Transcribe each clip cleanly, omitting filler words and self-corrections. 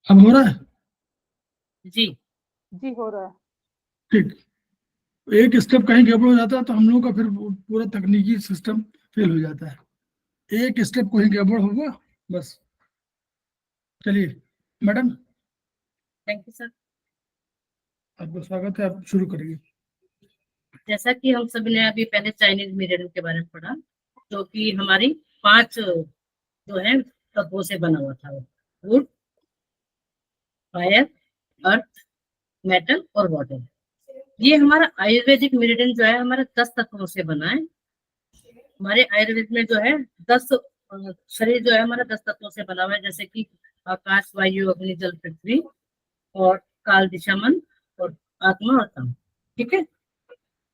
अब हो रहा है? जी जी हो रहा है। ठीक। एक स्टेप कहीं गड़बड़ हो जाता है तो हम लोग का फिर पूरा तकनीकी सिस्टम फेल हो जाता है। एक स्टेप कहीं गड़बड़ होगा बस। चलिए मैडम, थैंक यू सर। आपका स्वागत है, आप शुरू करिए। जैसा कि हम सभी ने अभी पहले चाइनीज मिरर के बारे में पढ़ा, जो कि हमारी 5 जो है तत्वों से बना हुआ था, वुड, फायर, अर्थ, मेटल और वाटर। ये हमारा आयुर्वेदिक मेरिडियन जो है हमारा 10 तत्वों से बना है। हमारे आयुर्वेद में जो है 10 शरीर जो है हमारा 10 तत्वों से बना हुआ है, जैसे कि आकाश, वायु, अग्नि, जल, पृथ्वी और काल, दिशा, मन और आत्मा और तम। ठीक है।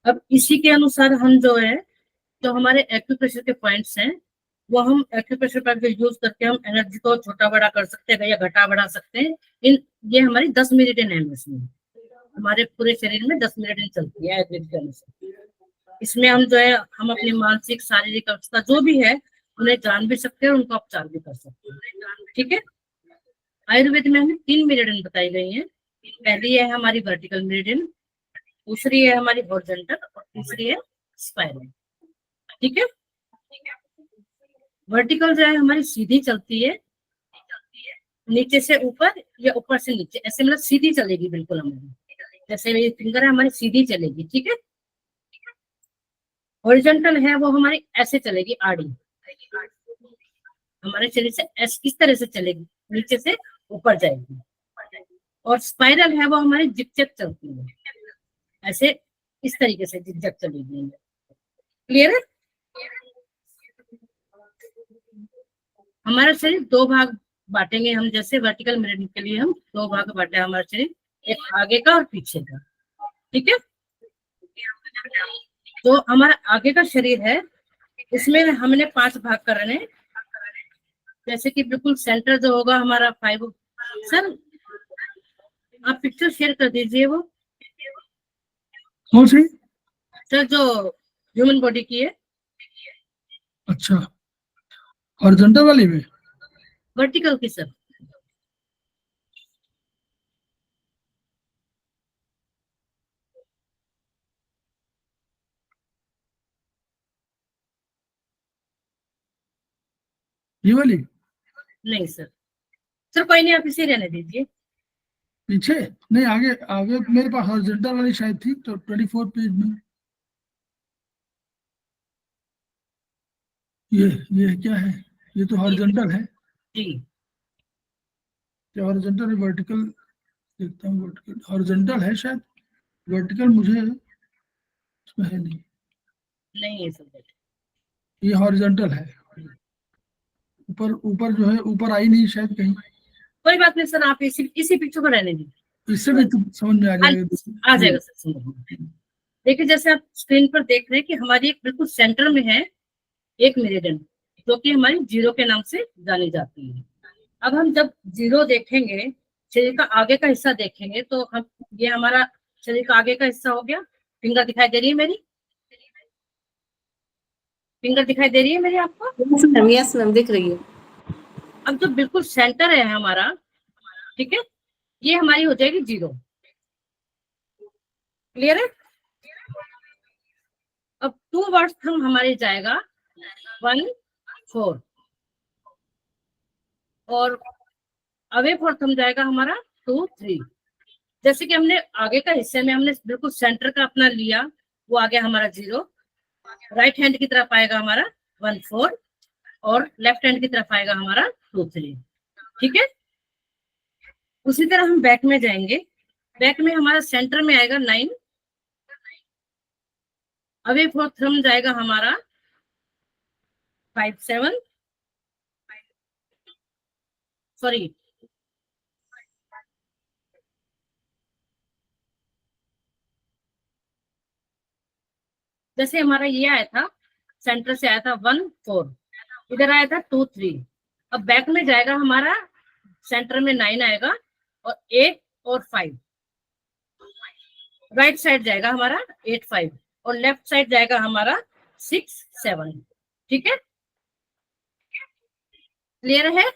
अब इसी के अनुसार हम जो है, जो हमारे एक्यूप्रेशर के पॉइंट्स हैं, वो हम एक्यूप्रेशर पॉइंट का यूज करके हम एनर्जी को छोटा बड़ा कर सकते हैं या घटा बढ़ा सकते हैं। इन ये हमारी 10 मेरिडियन है। इसमें हमारे पूरे शरीर में 10 मेरिडियन चलती है आयुर्वेद के अनुसार। इसमें हम जो है हम अपनी मानसिक शारीरिक अवस्था जो भी है उन्हें जान भी सकते हैं और उनका उपचार भी कर सकते हैं। ठीक है। आयुर्वेद में हमें 3 मेरिडियन बताई गई है। पहली है हमारी वर्टिकल मेरिडियन, दूसरी है हमारी हॉरिजॉन्टल और तीसरी है स्पाइरल। ठीक है। वर्टिकल जो है हमारी सीधी चलती है, नीचे से ऊपर या ऊपर से नीचे, ऐसे मतलब सीधी चलेगी बिल्कुल हमारी, जैसे मेरी फिंगर है हमारी सीधी चलेगी। ठीक है। हॉरिजॉन्टल है वो हमारी ऐसे चलेगी, आड़ी, हमारे शरीर से ऐसे किस तरह से चलेगी, नीचे से ऊपर जाएगी। और स्पाइरल है वो हमारी जिगजैग चलती है, ऐसे इस तरीके से जिगजैग चलेगी। क्लियर है। हमारा शरीर 2 भाग बांटेंगे हम, जैसे वर्टिकल मेरिडियन के लिए हम 2 भाग बांटे हमारा शरीर, एक आगे का और पीछे का। ठीक है। तो हमारा आगे का शरीर है, इसमें हमने 5 भाग करने, जैसे कि बिल्कुल सेंटर जो होगा हमारा 5। सर आप पिक्चर शेयर कर दीजिए वो। कौन सी? सर जो ह्यूमन बॉडी की है। अच्छा, हॉरिजॉन्टल वाली में? वर्टिकल की सर। ये वाली? नहीं सर, सर कोई नहीं, आप इसे रहने दीजिए। पीछे नहीं, आगे। आगे मेरे पास हॉरिजॉन्टल वाली शायद थी, तो 24 पेज में। ये क्या है? ये तो हॉरिजॉन्टल है। जी क्या हॉरिजॉन्टल है वर्टिकल? देखता हूँ, वर्टिकल हॉरिजॉन्टल है शायद, वर्टिकल मुझे उसमें है नहीं। नहीं है सर। ये हॉरिजॉन्टल है, ऊपर ऊपर जो है, ऊपर आई नहीं शायद कहीं। कोई बात नहीं सर, आप इसी पिक्चर को रहने दीजिए, इससे भी तो समझ में आ जाएगा। आ जाएगा सर समझ में। देखिए जैसे आप स्क्रीन पर देख रहे हैं कि हमारी एक बिल्कुल सेंटर में है एक मेरिडियन, जो कि हमारी जीरो के नाम से जानी जाती है। अब हम जब जीरो देखेंगे, शरीर का आगे का हिस्सा देखेंगे, तो हम, ये हमारा शरीर का आगे का हिस्सा हो गया। फिंगर दिखाई दे रही है मेरी? फिंगर दिखाई दे रही है मेरी आपको? यस मैम, दिख रही है। अब जो बिल्कुल सेंटर है हमारा, ठीक है, ये हमारी हो जाएगी जीरो। क्लियर है। अब 2 वर्ड्स हम हमारे जाएगा 1 4, और अवे फोर थम जाएगा हमारा 2 3। जैसे कि हमने आगे का हिस्से में हमने बिल्कुल सेंटर का अपना लिया, वो आ गया हमारा जीरो। राइट हैंड की तरफ आएगा हमारा 1 4, और लेफ्ट हैंड की तरफ आएगा हमारा 2 3। ठीक है। उसी तरह हम बैक में जाएंगे, बैक में हमारा सेंटर में आएगा 9, अवे फोर थम जाएगा हमारा 5 7, सॉरी जैसे हमारा ये आया था, सेंटर से आया था 1 4, इधर आया था 2 3। अब बैक में जाएगा हमारा, सेंटर में 9 आएगा और 8 और 5। राइट साइड जाएगा हमारा 8 5, और लेफ्ट साइड जाएगा हमारा 6 7। ठीक है। क्लियर है।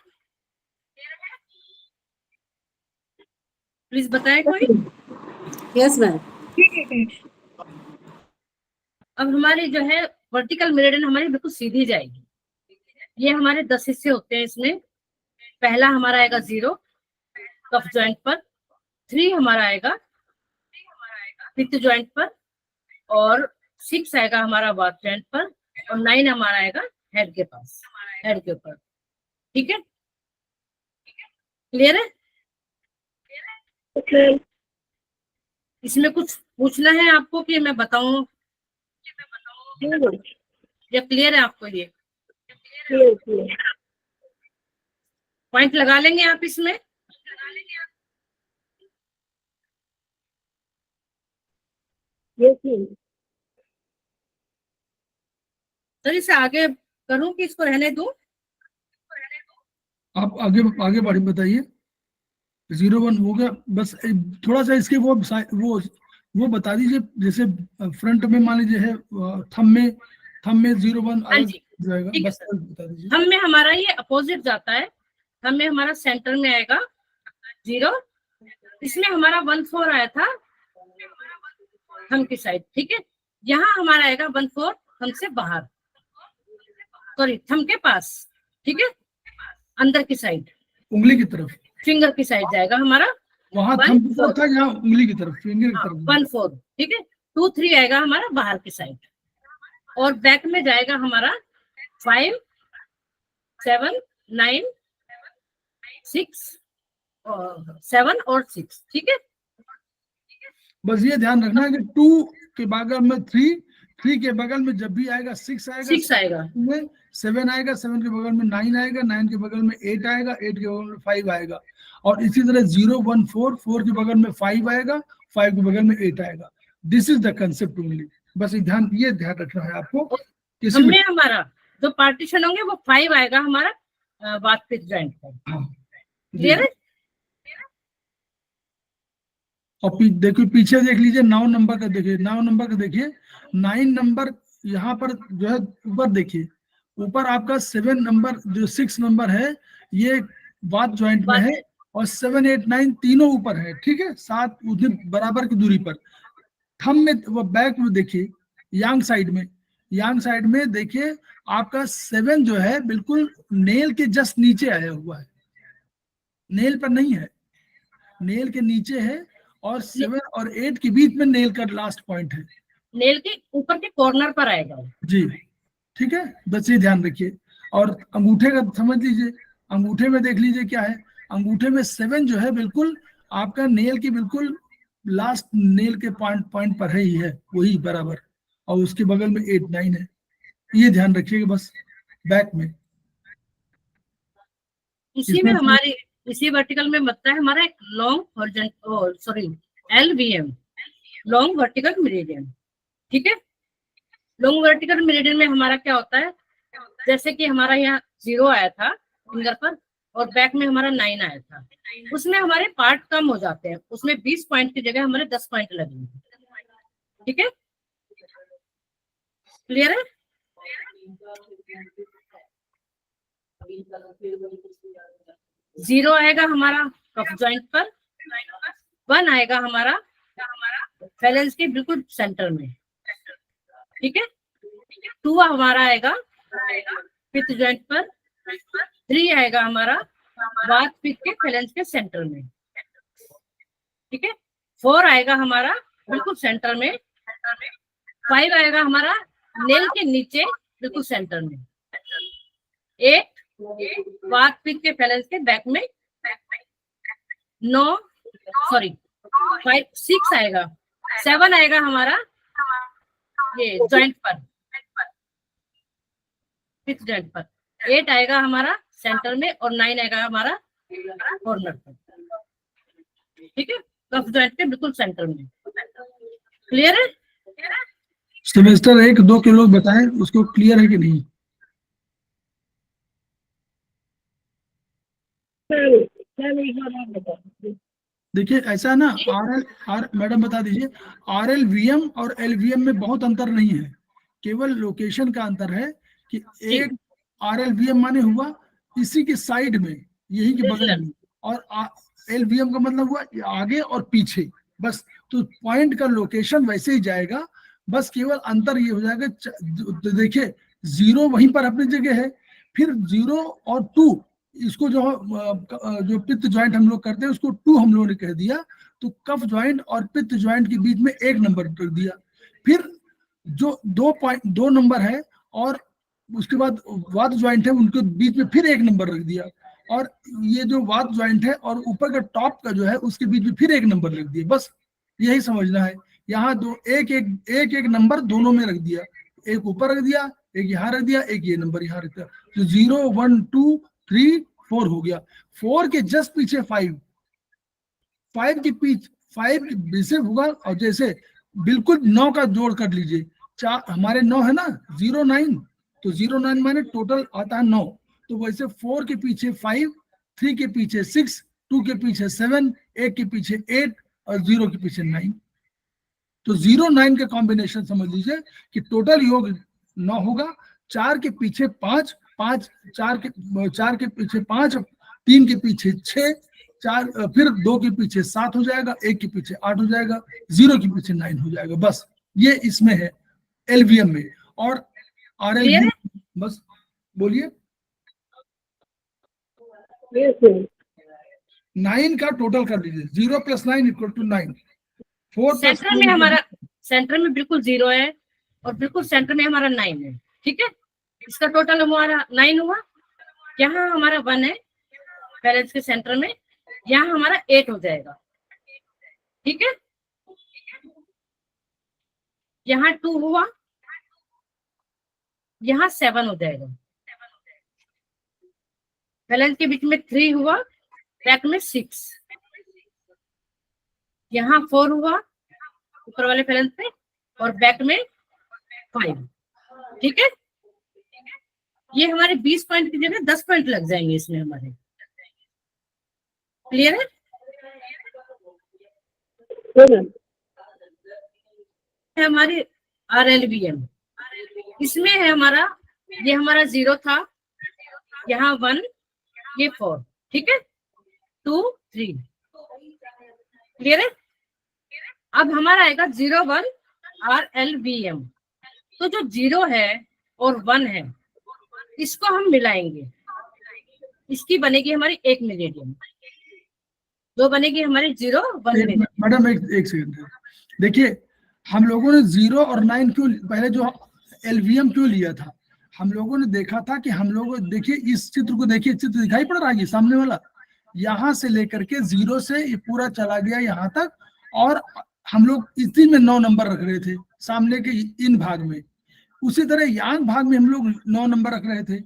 प्लीज बताएं कोई। Yes ma'am. अब हमारी जो है वर्टिकल मेरिडियन हमारी बिल्कुल सीधी जाएगी। ये हमारे 10 हिस्से होते हैं इसमें। पहला हमारा आएगा 0 कफ जॉइंट पर, 3 हमारा आएगा पित्त जॉइंट पर, और 6 आएगा हमारा वात जॉइंट पर, और 9 हमारा आएगा हेड के पास, हेड के ऊपर। ठीक है, क्लियर है? इसमें कुछ पूछना है आपको कि मैं बताऊं, या क्लियर है आपको? ये पॉइंट लगा लेंगे आप इसमें। सर इसे आगे करूं कि इसको रहने दूं? आप आगे आगे बढ़ी बताइए। 01 हो गया, बस थोड़ा सा इसके वो बता दीजिए। जैसे फ्रंट में मान लीजिए है थंब में 01 हाँ अलग जी, जाएगा, ठीक है बस सर। बता दीजिए। हम में हमारा ये अपोजिट जाता है। हम में हमारा सेंटर में आएगा 0, इसमें हमारा 1/4 आया था थंब की साइड। ठीक है, यहाँ हमारा आएगा 1/4 थंब से बाहर, सॉरी थंब के पास। ठीक है, अंदर की साइड, उंगली की तरफ, फिंगर की साइड जाएगा हमारा वहां 1/4। थंब की तरफ था, यहाँ उंगली की तरफ, फिंगर की हाँ, तरफ। 1/4। ठीक है, 2, 3 आएगा हमारा बाहर की साइड, और बैक में जाएगा हमारा 5, 7, 9, 6, 7 और 6। ठीक है, बस ये ध्यान रखना है कि 2 के बगल में 3 के बगल में जब भी आएगा 6 आएगा, 6 आएगा, में 7 आएगा, 7 के बगल में 9 आएगा, 9 के बगल में 8 आएगा, 8 के बगल में 5 आएगा, और इसी तरह 0, 1, 4, 4 के बगल में 5 आएगा, 5 के बगल में 8 आएगा। This is the concept only. बस ये ध्यान रखना है आपको। किसी हमने हमारा जो पार्टीशन होंगे वो 5 आएगा हमारा वात पित्त जॉइंट पर। क्लियर है? और देखिए पीछे देख लीजिए, 9 नंबर का देखिए, 9 नंबर का देखिए, 9 नंबर यहाँ पर जो है ऊपर देखिए, ऊपर आपका 7 नंबर जो 6 नंबर है ये वात जॉइंट में है, और 7, 8, 9 तीनों ऊपर है। ठीक है, 7 उधर बराबर की दूरी पर। थंब में वो बैक में देखिए, यांग साइड में देखिए आपका 7 जो है बिल्कुल नेल के जस्ट नीचे आया हुआ है, नेल पर नहीं है, नेल के नीचे है, और 7 और 8 के बीच में नेल का लास्ट पॉइंट है, नेल के ऊपर के कॉर्नर पर आएगा जी। ठीक है, बस ये ध्यान रखिए। और अंगूठे का समझ लीजिए, अंगूठे में देख लीजिए क्या है, अंगूठे में 7 जो है बिल्कुल आपका नेल की बिल्कुल लास्ट नेल के पॉइंट पर है ही है, वही बराबर, और उसके बगल में 8, 9 है। ये ध्यान रखिएगा बस बैक में। इसी में हमारी इसी वर्टिकल में बनता है हमारा एक long horizontal, sorry LVM, long vertical meridian. ठीक है, लॉन्ग वर्टिकल मेरिडियन में हमारा क्या होता है, जैसे कि हमारा यहाँ 0 आया था फिंगर पर, और बैक में हमारा 9 आया था, उसमें हमारे पार्ट कम हो जाते हैं, उसमें 20 पॉइंट की जगह हमारे 10 पॉइंट लगेंगे। ठीक है, क्लियर है? जीरो आएगा हमारा कफ जॉइंट पर, 1 आएगा हमारा फैलेंस के बिल्कुल सेंटर में। ठीक है, 2 हमारा आएगा पित्त जॉइंट पर, 3 आएगा हमारा वात पित्त के फैलेंस के सेंटर में। ठीक है, 4 आएगा हमारा बिल्कुल सेंटर में, 5 आएगा हमारा नेल के नीचे बिल्कुल सेंटर में, 8 वात पित्त के फैलेंस के बैक में, 9 सॉरी 5, 6 आएगा, 7 आएगा हमारा ये जॉइंट पर, फिफ्थ जॉइंट पर, 8 आएगा हमारा सेंटर में, और 9 आएगा हमारा कॉर्नर पर। ठीक है, कफ जॉइंट के बिल्कुल सेंटर में। क्लियर है? सेमेस्टर 1, 2 के लोग बताएं उसको क्लियर है कि नहीं। देखिए ऐसा ना, मैडम बता दीजिए, RLVM और LVM में बहुत अंतर नहीं है, केवल लोकेशन का अंतर है कि एक RLVM माने हुआ इसी के साइड में, यही के बगल में, और LVM का मतलब हुआ आगे और पीछे, बस। तो पॉइंट का लोकेशन वैसे ही जाएगा, बस केवल अंतर ये हो जाएगा, तो देखिए 0 वहीं पर अपनी जगह है, फिर 0 और 2, इसको जो पित्त ज्वाइंट हम लोग करते हैं उसको 2 हम लोगों ने कह दिया, तो कफ ज्वाइंट और पित्त ज्वाइंट के बीच में 1 नंबर कर दिया। फिर जो 2 नंबर है और उसके बाद वात ज्वाइंट है, उनके बीच में फिर 1 नंबर रख दिया, और ये जो वात ज्वाइंट है और ऊपर का टॉप का जो है उसके बीच में फिर 1 नंबर रख दिया, बस यही समझना है। यहाँ दो एक नंबर दोनों में रख दिया, एक ऊपर रख दिया, एक यहाँ रख दिया, एक ये नंबर यहाँ रख दिया, तो 0 1 2 3 4 हो गया। 4 के जस्ट पीछे 5 के पीछे होगा, और जैसे बिल्कुल 9 का जोड़ कर लीजिए, चार हमारे 9 है ना, 0 9, तो 0 9 माने टोटल आता है 9, तो वैसे 4 के पीछे 5, 3 के पीछे 6, 2 के पीछे 7, 1 के पीछे 8 और 0 के पीछे 9, तो 0 9 का कॉम्बिनेशन समझ लीजिए कि टोटल योग 9 होगा। 4 के पीछे 5, 4 के पीछे 5, 3 के पीछे 6, 4 फिर 2 के पीछे 7 हो जाएगा, 1 के पीछे 8 हो जाएगा, 0 के पीछे 9 हो जाएगा, बस ये इसमें है LVM में। और RLV बस बोलिए। 9 का टोटल कर लीजिए, 0 + 9 = 9, 4 + सेंटर में हमारा, सेंटर में बिल्कुल 0 है और बिल्कुल सेंटर में हमारा 9 है, ठीक है, इसका टोटल हमारा 9 हुआ। यहाँ हमारा 1 है बैलेंस के सेंटर में, यहाँ हमारा 8 हो जाएगा, ठीक है, यहाँ 2 हुआ, यहाँ 7 हो जाएगा, बैलेंस के बीच में 3 हुआ, बैक में 6, यहाँ 4 हुआ ऊपर वाले बैलेंस पे और बैक में 5, ठीक है। ये हमारे 20 पॉइंट की जगह 10 पॉइंट लग जाएंगे इसमें हमारे, क्लियर है? हमारी RLVM इसमें है हमारा, ये हमारा 0 था, यहाँ 1, ये 4, ठीक है, 2 3, क्लियर है। अब हमारा आएगा 0 1 RLVM, तो जो 0 है और 1 है इसको हम मिलाएंगे, इसकी बनेगी हमारी 1 मेरिडियन, दो बनेगी हमारी 0 1 मेरिडियन। मैडम एक सेकंड, देखिए हम लोगों ने 0 और 9 क्यों पहले जो LVM क्यों लिया था, हम लोगों ने देखा था कि हम लोग देखिए इस चित्र को, देखिए चित्र दिखाई पड़ रहा है ये सामने वाला, यहाँ से लेकर के 0 से ये पूरा चला गया यहाँ तक, और हम लोग इसी में 9 नंबर रख रहे थे सामने के इन भाग में, उसी तरह यांग भाग में हम लोग 9 नंबर रख रहे थे।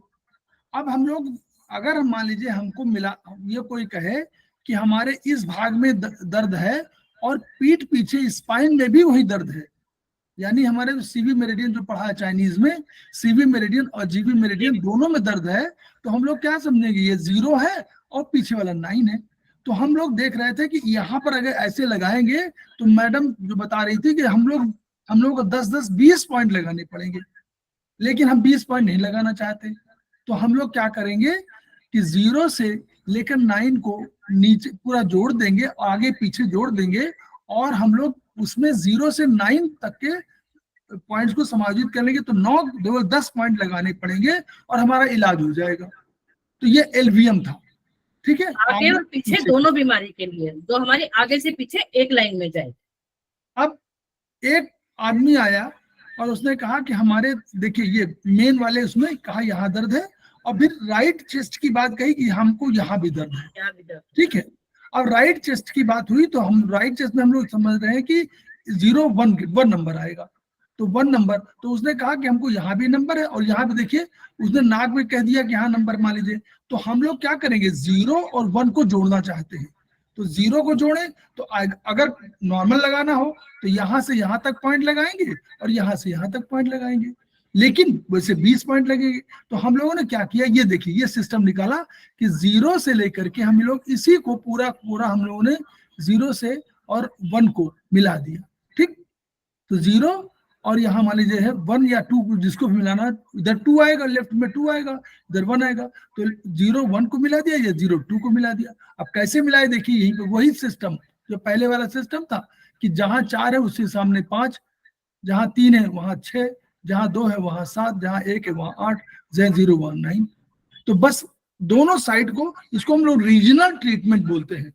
अब हम लोग अगर हम मान लीजिए हमको मिला, ये कोई कहे कि हमारे इस भाग में दर्द है और पीठ पीछे स्पाइन में भी वही दर्द है, यानी हमारे CV मेरिडियन जो पढ़ा है चाइनीज में, CV मेरिडियन और GB मेरिडियन दोनों में दर्द है, तो हम लोग क्या समझेंगे, ये 0 है और पीछे वाला 9 है। तो हम लोग देख रहे थे कि यहाँ पर अगर ऐसे लगाएंगे तो मैडम जो बता रही थी कि हम लोग को 10 20 पॉइंट लगाने पड़ेंगे, लेकिन हम 20 पॉइंट नहीं लगाना चाहते, तो हम लोग क्या करेंगे कि 0 से लेकर 9 को नीचे पूरा जोड़ देंगे, आगे पीछे जोड़ देंगे, और हम लोग उसमें 0 से 9 तक के पॉइंट्स को समायोजित कर लेंगे, तो 9 केवल 10 पॉइंट लगाने पड़ेंगे और हमारा इलाज हो जाएगा। तो ये LVM था, ठीक है, आगे और पीछे दोनों बीमारी के लिए, जो हमारी आगे से पीछे एक लाइन में जाए। अब एक आदमी आया और उसने कहा कि हमारे देखिए ये मेन वाले उसमें कहा यहाँ दर्द है, और फिर राइट चेस्ट की बात कही कि हमको यहाँ भी दर्द है, ठीक है। अब राइट चेस्ट की बात हुई तो हम राइट चेस्ट में हम लोग समझ रहे हैं कि 0 1 नंबर आएगा, तो 1 नंबर, तो उसने कहा कि हमको यहाँ भी नंबर है और यहाँ भी, देखिए उसने नाक में कह दिया कि यहाँ नंबर मान लीजिए, तो हम लोग क्या करेंगे 0 और 1 को जोड़ना चाहते हैं, तो 0 को जोड़े, तो अगर नॉर्मल लगाना हो तो यहाँ से यहाँ तक पॉइंट लगाएंगे और यहाँ से यहाँ तक पॉइंट लगाएंगे, लेकिन वैसे 20 पॉइंट लगेंगे। तो हम लोगों ने क्या किया, ये देखिए ये सिस्टम निकाला कि 0 से लेकर के हम लोग इसी को पूरा हम लोगों ने 0 से और 1 को मिला दिया, ठीक। तो 0 और यहाँ मान लीजिए है 1 या 2 जिसको भी मिलाना, इधर 2 आएगा, लेफ्ट में 2 आएगा, इधर 1 आएगा, तो 0 1 को मिला दिया या 0 2 को मिला दिया। अब कैसे मिलाए देखिए, यहीं पे वही सिस्टम जो पहले वाला सिस्टम था कि जहां 4 है उसके सामने 5, जहां 3 है वहां 6, जहां 2 है वहां 7, जहां 1 है वहां 8, जहां 0 वहां 9। तो बस दोनों साइड को, इसको हम लोग रीजनल ट्रीटमेंट बोलते हैं,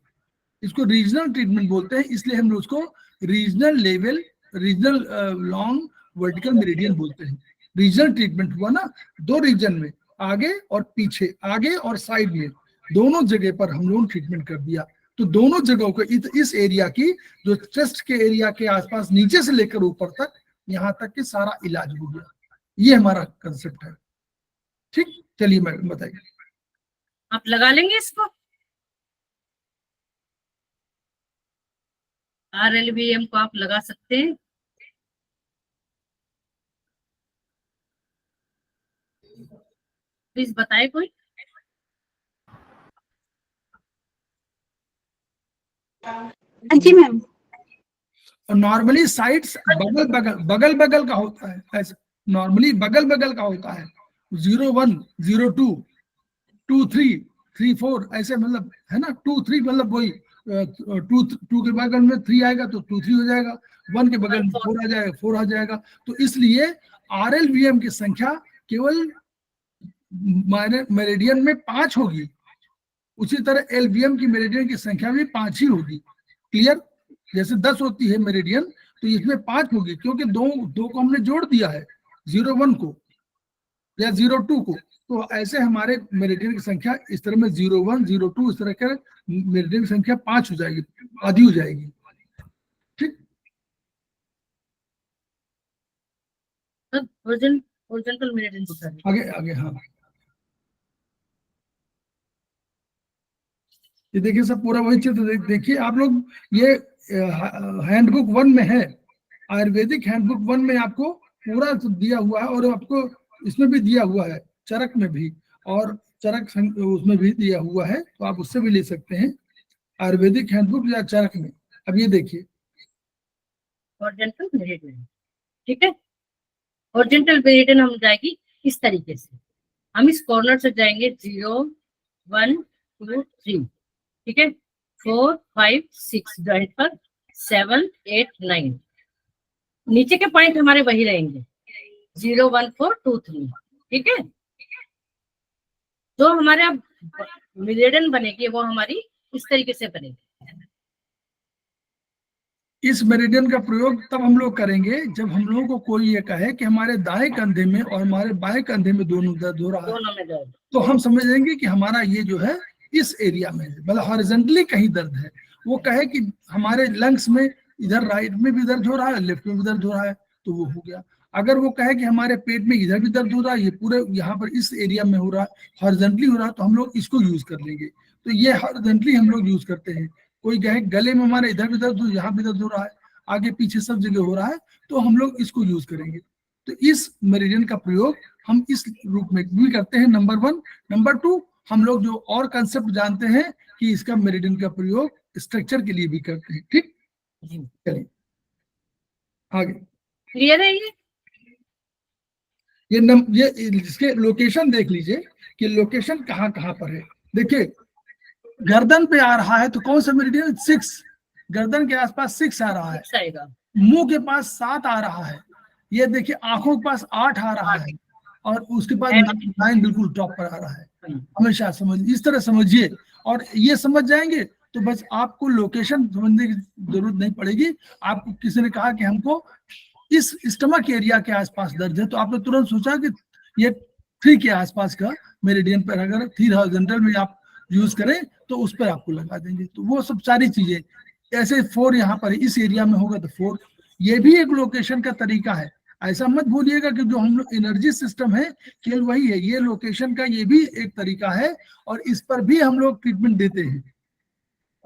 इसको रीजनल ट्रीटमेंट बोलते हैं, इसलिए हम लोग उसको regional level, regional long vertical meridian बोलते हैं। रीजनल ट्रीटमेंट हुआ ना, 2 रीजन में, आगे और पीछे, आगे और साइड में, दोनों जगह पर हम लोग ट्रीटमेंट कर दिया। तो दोनों जगहों को, इस एरिया की, जो चेस्ट के एरिया के आसपास नीचे से लेकर ऊपर तक, यहाँ तक के सारा इलाज हो गया। ये हमारा कंसेप्ट है। ठीक, चलिए मैडम बताइए। आप लगा लेंगे इसको, RLVM को आप लगा सकते हैं। प्लीज बताए कोई। जी मैम। और नॉर्मली साइड्स बगल बगल का होता है, ऐसे नॉर्मली बगल बगल का होता है, 0 1 0 2 2 3 3 4 ऐसे, मतलब है ना, 2 3 मतलब वही 2 के बगल में 3 आएगा तो 2 3 हो जाएगा, 1 के बगल में 4 आ जाएगा, 4 आ जाएगा। तो इसलिए RLVM की संख्या केवल मेरिडियन में 5 होगी, उसी तरह LVM की मेरिडियन की संख्या भी 5 ही होगी। क्लियर? जैसे 10 होती है मेरिडियन, तो इसमें 5 होगी, क्योंकि दो को हमने जोड़ दिया है, 0 1 को या 0 2 को। तो ऐसे हमारे मेरिडियन की संख्या इस तरह में 0 1 0 2 इस तरह के मेरिडियन की संख्या 5 हो जाएगी, आधी हो जाएगी। ठीक, हॉरिजॉन्टल मेरिडियन दिखा दीजिए। आगे आगे। हाँ, ये देखिए सब पूरा वही चित्र देखिए आप लोग। ये हैंडबुक 1 में है, आयुर्वेदिक हैंडबुक 1 में आपको पूरा दिया हुआ है, और आपको इसमें भी दिया हुआ है, चरक में भी, और चरक उसमें भी दिया हुआ है, तो आप उससे भी ले सकते हैं, आयुर्वेदिक हैंडबुक या चरक में। अब ये देखिए, हॉरिजॉन्टल मेरिडियन, ठीक है। हॉरिजॉन्टल मेरिडियन हम जाएगी इस तरीके से, हम इस कॉर्नर से जाएंगे 0 1 2 3, ठीक है, 4 5 6 जॉइंट पर, 7 8 9, नीचे के पॉइंट हमारे वही रहेंगे 0 1 4 2 3, ठीक है। जो हमारे अब मेरिडियन बनेगी वो हमारी इस तरीके से बनेगी। इस मेरिडियन का प्रयोग तब हम लोग करेंगे जब हम लोगों को कोई ये कहे कि हमारे दाएं कंधे में और हमारे बाएं कंधे में दोनों दर्द हो रहा है, दोनों में दर्द, तो हम समझ लेंगे कि हमारा ये जो है इस एरिया में है, मतलब हॉरिजॉन्टली कहीं दर्द है। वो कहे कि हमारे लंग्स में इधर राइट में भी दर्द हो रहा है, लेफ्ट में भी दर्द हो रहा है, तो वो हो गया। अगर वो कहे कि हमारे पेट में इधर भी दर्द हो रहा है, ये पूरे यहाँ पर इस एरिया में हो रहा है, हॉरिजॉन्टली हो रहा है, तो हम लोग इसको यूज कर लेंगे। तो ये हॉरिजॉन्टली हम लोग यूज करते हैं। कोई कहे गले में हमारे इधर भी दर्द हो, यहाँ भी दर्द हो रहा है, आगे पीछे सब जगह हो रहा है, तो हम लोग इसको यूज करेंगे। तो इस मेरिडियन का प्रयोग हम इस रूप में भी करते हैं, नंबर 1। नंबर 2, हम लोग जो और कंसेप्ट जानते हैं कि इसका मेरिडियन का प्रयोग स्ट्रक्चर के लिए भी करते हैं। ठीक, चलिए आगे। क्लियर है ये इसके लोकेशन देख लीजिए कि लोकेशन कहाँ कहाँ पर है। देखिए, गर्दन पे आ रहा है तो कौन सा मेरिडियन? 6, गर्दन के आसपास 6 आ रहा है। आएगा, मुंह के पास 7 आ रहा है। ये देखिए आंखों के पास 8 आ रहा है, और उसके बाद 9 बिल्कुल टॉप पर आ रहा है। हमेशा समझ, इस तरह समझिए, और ये समझ जाएंगे तो बस आपको लोकेशन समझने की जरूरत नहीं पड़ेगी। आपको किसी ने कहा कि हमको इस स्टमक एरिया के आसपास दर्द है, तो आपने तुरंत सोचा कि ये 3 के आसपास का मेरिडियन पर, अगर 3 हॉरिजॉन्टल में आप यूज करें तो उस पर आपको लगा देंगे। तो वो सब सारी चीजें, ऐसे 4 यहाँ पर इस एरिया में होगा तो 4, ये भी एक लोकेशन का तरीका है। ऐसा मत भूलिएगा कि जो हम लोग एनर्जी सिस्टम है केवल वही है, ये लोकेशन का ये भी एक तरीका है, और इस पर भी हम लोग ट्रीटमेंट देते हैं।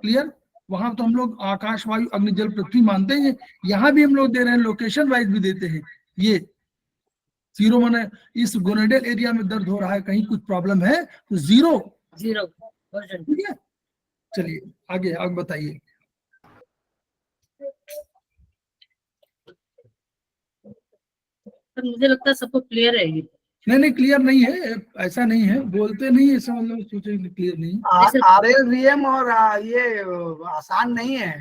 क्लियर? वहां तो हम लोग आकाश वायु अग्नि जल पृथ्वी मानते हैं, यहाँ भी हम लोग दे रहे हैं, लोकेशन वाइज भी देते हैं। ये 0 माने इस गोनेडल एरिया में दर्द हो रहा है, कहीं कुछ प्रॉब्लम है तो 0, ठीक है। चलिए आगे आगे बताइए। पर मुझे लगता है सबको क्लियर है ये। नहीं क्लियर नहीं है, ऐसा नहीं है, बोलते नहीं ऐसा मतलब सोचे क्लियर नहीं है। जैसे RLVM और ये आसान नहीं है,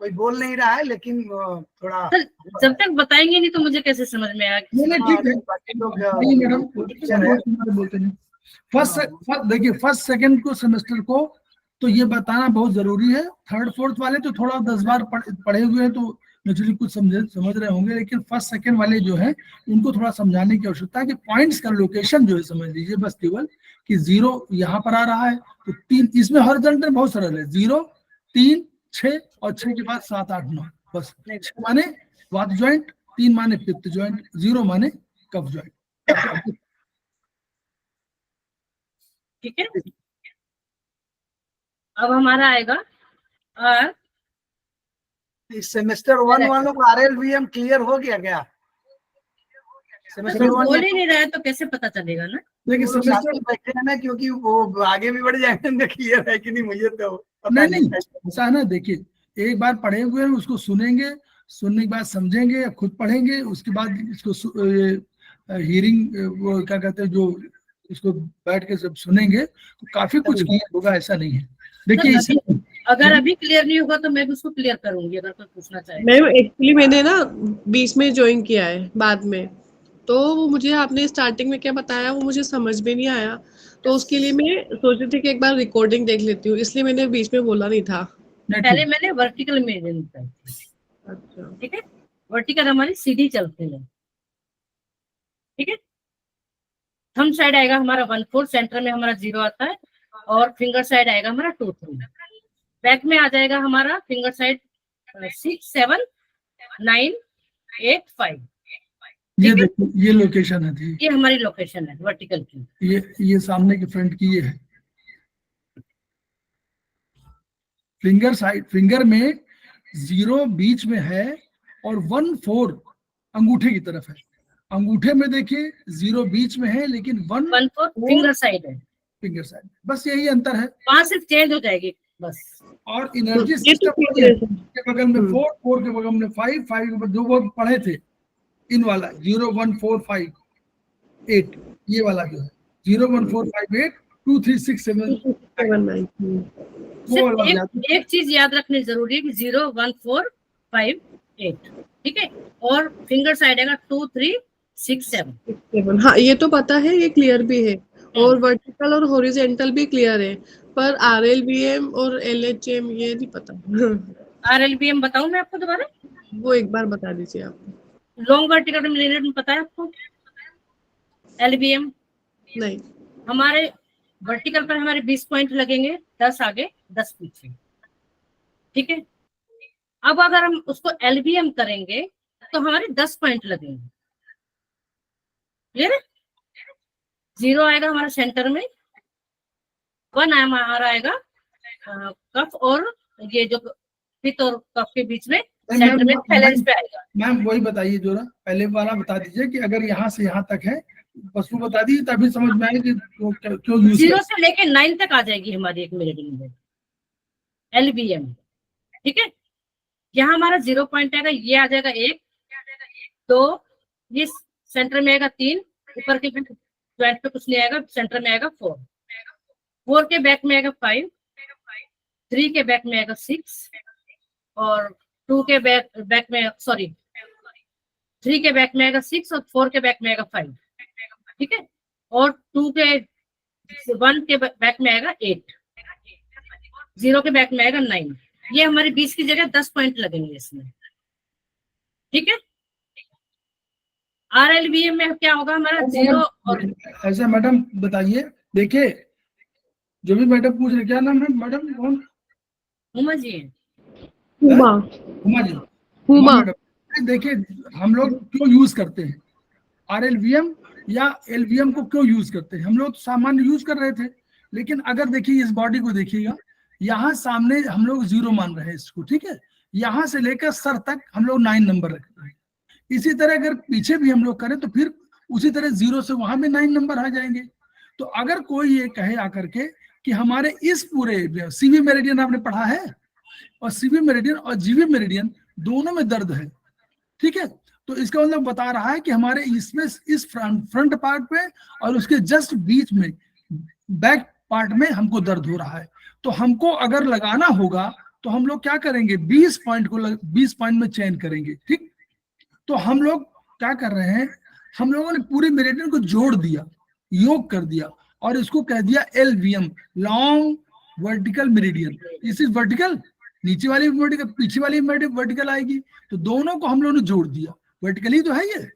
कोई बोल नहीं रहा है, लेकिन थोड़ा सर, जब तक बताएंगे नहीं तो मुझे कैसे समझ में आया? नहीं ठीक है, बाकी लोग नहीं मैडम बोलते नहीं। फर्स्ट देखिए, फर्स्ट सेकंड को सेमेस्टर को तो ये बताना बहुत जरूरी है। थर्ड फोर्थ वाले तो थोड़ा 10 बार पढ़े हुए हैं तो नेचुरली कुछ समझ रहे होंगे, लेकिन फर्स्ट सेकंड वाले जो है उनको थोड़ा समझाने की आवश्यकता है कि पॉइंट्स का लोकेशन जो है समझ लीजिए बस केवल कि 0 यहाँ पर आ रहा है तो 3, इसमें हॉरिजॉन्टल बहुत सरल है, 0 3 6 और 6 के बाद 7 8 9, बस 6 माने वात ज्वाइंट, 3 माने पित्त ज्वाइंट, 0 माने कफ ज्वाइंट। ठीक है, अब हमारा आएगा और इस सेमेस्टर 1 वालों को RLVM क्लियर हो गया क्या? सेमेस्टर जब 1 बोल ही नहीं रहा है तो कैसे पता चलेगा ना? देखिए सेमेस्टर बैठे हैं ना, क्योंकि वो आगे भी बढ़ जाएंगे, क्लियर है कि नहीं मुझे तो पता नहीं ऐसा है ना, देखिए एक बार पढ़े हुए हैं उसको सुनेंगे, सुनने के बाद समझेंगे, खुद पढ़ेंगे, उसके बाद इसको हियरिंग वो क्या कहते हैं जो इसको बैठ के जब सुनेंगे तो काफी कुछ क्लियर होगा, ऐसा नहीं है। देखिए सर, अगर अभी क्लियर नहीं होगा तो मैं भी उसको क्लियर करूंगी अगर कोई पूछना चाहे। मैम एक्चुअली मैंने ना बीच में ज्वाइन किया है बाद में, तो वो मुझे आपने स्टार्टिंग में क्या बताया वो मुझे समझ में नहीं आया, तो उसके लिए मैं सोच रही थी कि एक बार रिकॉर्डिंग देख लेती हूँ, इसलिए मैंने बीच में बोला नहीं था। पहले मैंने वर्टिकल मेजरिंग की। अच्छा ठीक है, वर्टिकल हमारी सीधी चलती है। ठीक है, थंब साइड आएगा हमारा 1/4, सेंटर में हमारा 0 आता है और फिंगर साइड आएगा हमारा 2 3, बैक में आ जाएगा हमारा फिंगर साइड 6 7 9 8 5। ये देखिए ये लोकेशन है थी, ये हमारी लोकेशन है वर्टिकल की। ये सामने के फ्रंट की ये है। फिंगर साइड, फिंगर में 0 बीच में है और 1/4 अंगूठे की तरफ है। अंगूठे में देखिए 0 बीच में है लेकिन 1/4 फिंगर साइड है, फिंगर साइड, बस यही अंतर है। वहां से चेंज हो जाएगी बस। और एनर्जी ये तो सिस्टम clear है। के बगल में 4 4 के बगल में 5 5 के बगल जो वो पढ़े थे इन वाला 0 1 4 5 8, ये वाला जो है 0 1 4 5 8 2 3 6 7 वो वाला याद है। एक चीज याद रखनी जरूरी है कि 0 1 4 5 8। ठीक है, और फिंगर साइड आएगा 2 3 6 7। हाँ ये तो पता है, ये क्लियर भी है, और वर्टिकल और हॉरिजॉन्टल भी क्लियर है, पर RLVM और LHM ये नहीं पता। RLVM बताऊं मैं आपको दोबारा? वो एक बार बता दीजिए आप। लॉन्ग वर्टिकल में पता है आपको? LVM नहीं, हमारे वर्टिकल पर हमारे 20 पॉइंट लगेंगे, 10 आगे 10 पीछे। ठीक है, अब अगर हम उसको LVM करेंगे तो हमारे 10 पॉइंट लगेंगे। क्लियर है? 0 आएगा हमारा सेंटर में, 1 हमारा आएगा कफ और ये जो पित्त और कफ के बीच में सेंटर में फैलेंस पे आएगा। मैम वही बताइए जरा, पहले वाला बता दीजिए कि अगर यहाँ से यहाँ तक है बस वो बता दीजिए तभी समझ में आएगी क्यों यूज 0 से लेके 9 तक आ जाएगी हमारी एक मेरिडियन में LVM। ठीक है, यहाँ हमारा 0 पॉइंट आएगा, ये आ जाएगा 1 2, ये सेंटर में आएगा 3, ऊपर के ज्वाइंट पे कुछ नहीं आएगा, सेंटर में आएगा 4, 4 के बैक में आएगा 5, 3 के बैक में आएगा 6 और 2 के बैक में 3 के बैक में आएगा 6 और 4 के बैक में आएगा 5। ठीक है, और 1 के बैक में आएगा 8, 0 के बैक में आएगा 9। ये हमारी 20 की जगह 10 पॉइंट लगेंगे इसमें। ठीक है, RLVM में क्या होगा हमारा 0 और ऐसा मैडम बताइए, देखिए जो भी मैडम पूछ रहे, क्या नाम है मैडम? कौन? उमा जी हैं। उमा जी। हुमा। मैडम देखिए हम लोग क्यों यूज करते हैं RLVM या LVM को क्यों यूज करते हैं? हम लोग तो सामान्य यूज कर रहे थे, लेकिन अगर देखिए इस बॉडी को देखिएगा, यहाँ सामने हम लोग 0 मान रहे हैं इसको। ठीक है, यहाँ से लेकर सर तक हम लोग 9 नंबर रख रहे हैं। इसी तरह अगर पीछे भी हम लोग करें तो फिर उसी तरह 0 से वहां भी 9 नंबर आ जाएंगे। तो अगर कोई ये कहे आकर के कि हमारे इस पूरे CV मेरिडियन आपने पढ़ा है, और CV मेरिडियन और GV मेरिडियन दोनों में दर्द है। ठीक है, तो इसका मतलब बता रहा है कि हमारे इसमें इस फ्रंट पार्ट पे और उसके जस्ट बीच में बैक पार्ट में हमको दर्द हो रहा है। तो हमको अगर लगाना होगा तो हम लोग क्या करेंगे, 20 पॉइंट को 20 पॉइंट में चयन करेंगे, ठीक। तो हम लोग क्या कर रहे हैं, हम लोगों ने पूरे मेरिडियन को जोड़ दिया, योग कर दिया और इसको कह दिया LVM, लॉन्ग वर्टिकल मेरिडियन। इस इज वर्टिकल, नीचे वाली वर्टिकल, पीछे वाली वर्टिकल आएगी, तो दोनों को हम लोगों ने जोड़ दिया। वर्टिकल ही तो है ये,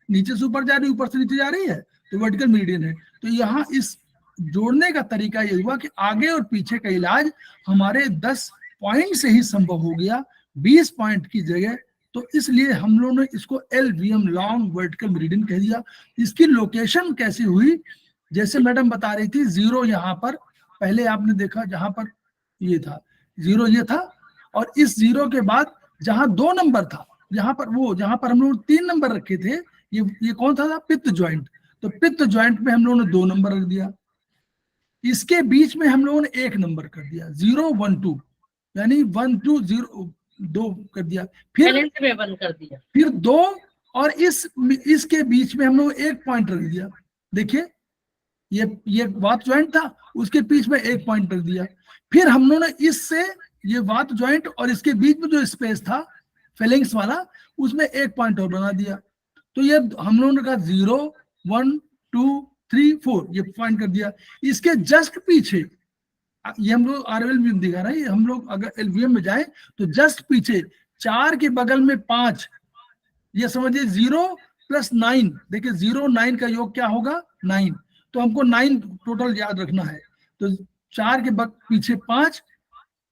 नीचे से ऊपर जा रही है, ऊपर से नीचे जा रही है, तो वर्टिकल मेरिडियन है। तो यहाँ इस जोड़ने का तरीका ये हुआ कि आगे और पीछे का इलाज हमारे 10 पॉइंट से ही संभव हो गया, 20 पॉइंट की जगह। तो इसलिए हम लोगों ने इसको LVM, लॉन्ग वर्टिकल मेरिडियन कह दिया। इसकी लोकेशन कैसी हुई, जैसे मैडम बता रही थी, 0 यहाँ पर पहले आपने देखा, जहां पर ये था 0 ये था, और इस 0 के बाद जहां 2 नंबर था, जहां पर हम लोग 3 नंबर रखे थे, ये कौन था, पित्त ज्वाइंट। तो पित्त ज्वाइंट में हम लोगों ने 2 नंबर रख दिया। इसके बीच में हम लोगों ने 1 नंबर कर दिया, 0 1 2, यानी 1 2 0 2 कर दिया। फिर बैलेंस में बंद कर दिया, फिर 2, और इसके बीच में हम लोग 1 पॉइंट रख दिया। देखिए ये वात ज्वाइंट था, उसके बीच में 1 पॉइंट रख दिया। फिर हम लोगों ने इससे ये वात ज्वाइंट और इसके बीच में जो स्पेस था फेलिंग्स वाला, उसमें 1 पॉइंट और बना दिया। तो ये हम लोगों ने कहा 0 1 2 3 4, ये पॉइंट कर दिया। इसके जस्ट पीछे, ये हम लोग RLVM दिखा रहा है, हम लोग अगर LVM में जाए तो जस्ट पीछे 4 के बगल में 5, ये समझिए 0 + 9। देखिए 0 9 का योग क्या होगा, 9। तो हमको 9 टोटल याद रखना है। तो 4 के पीछे 5,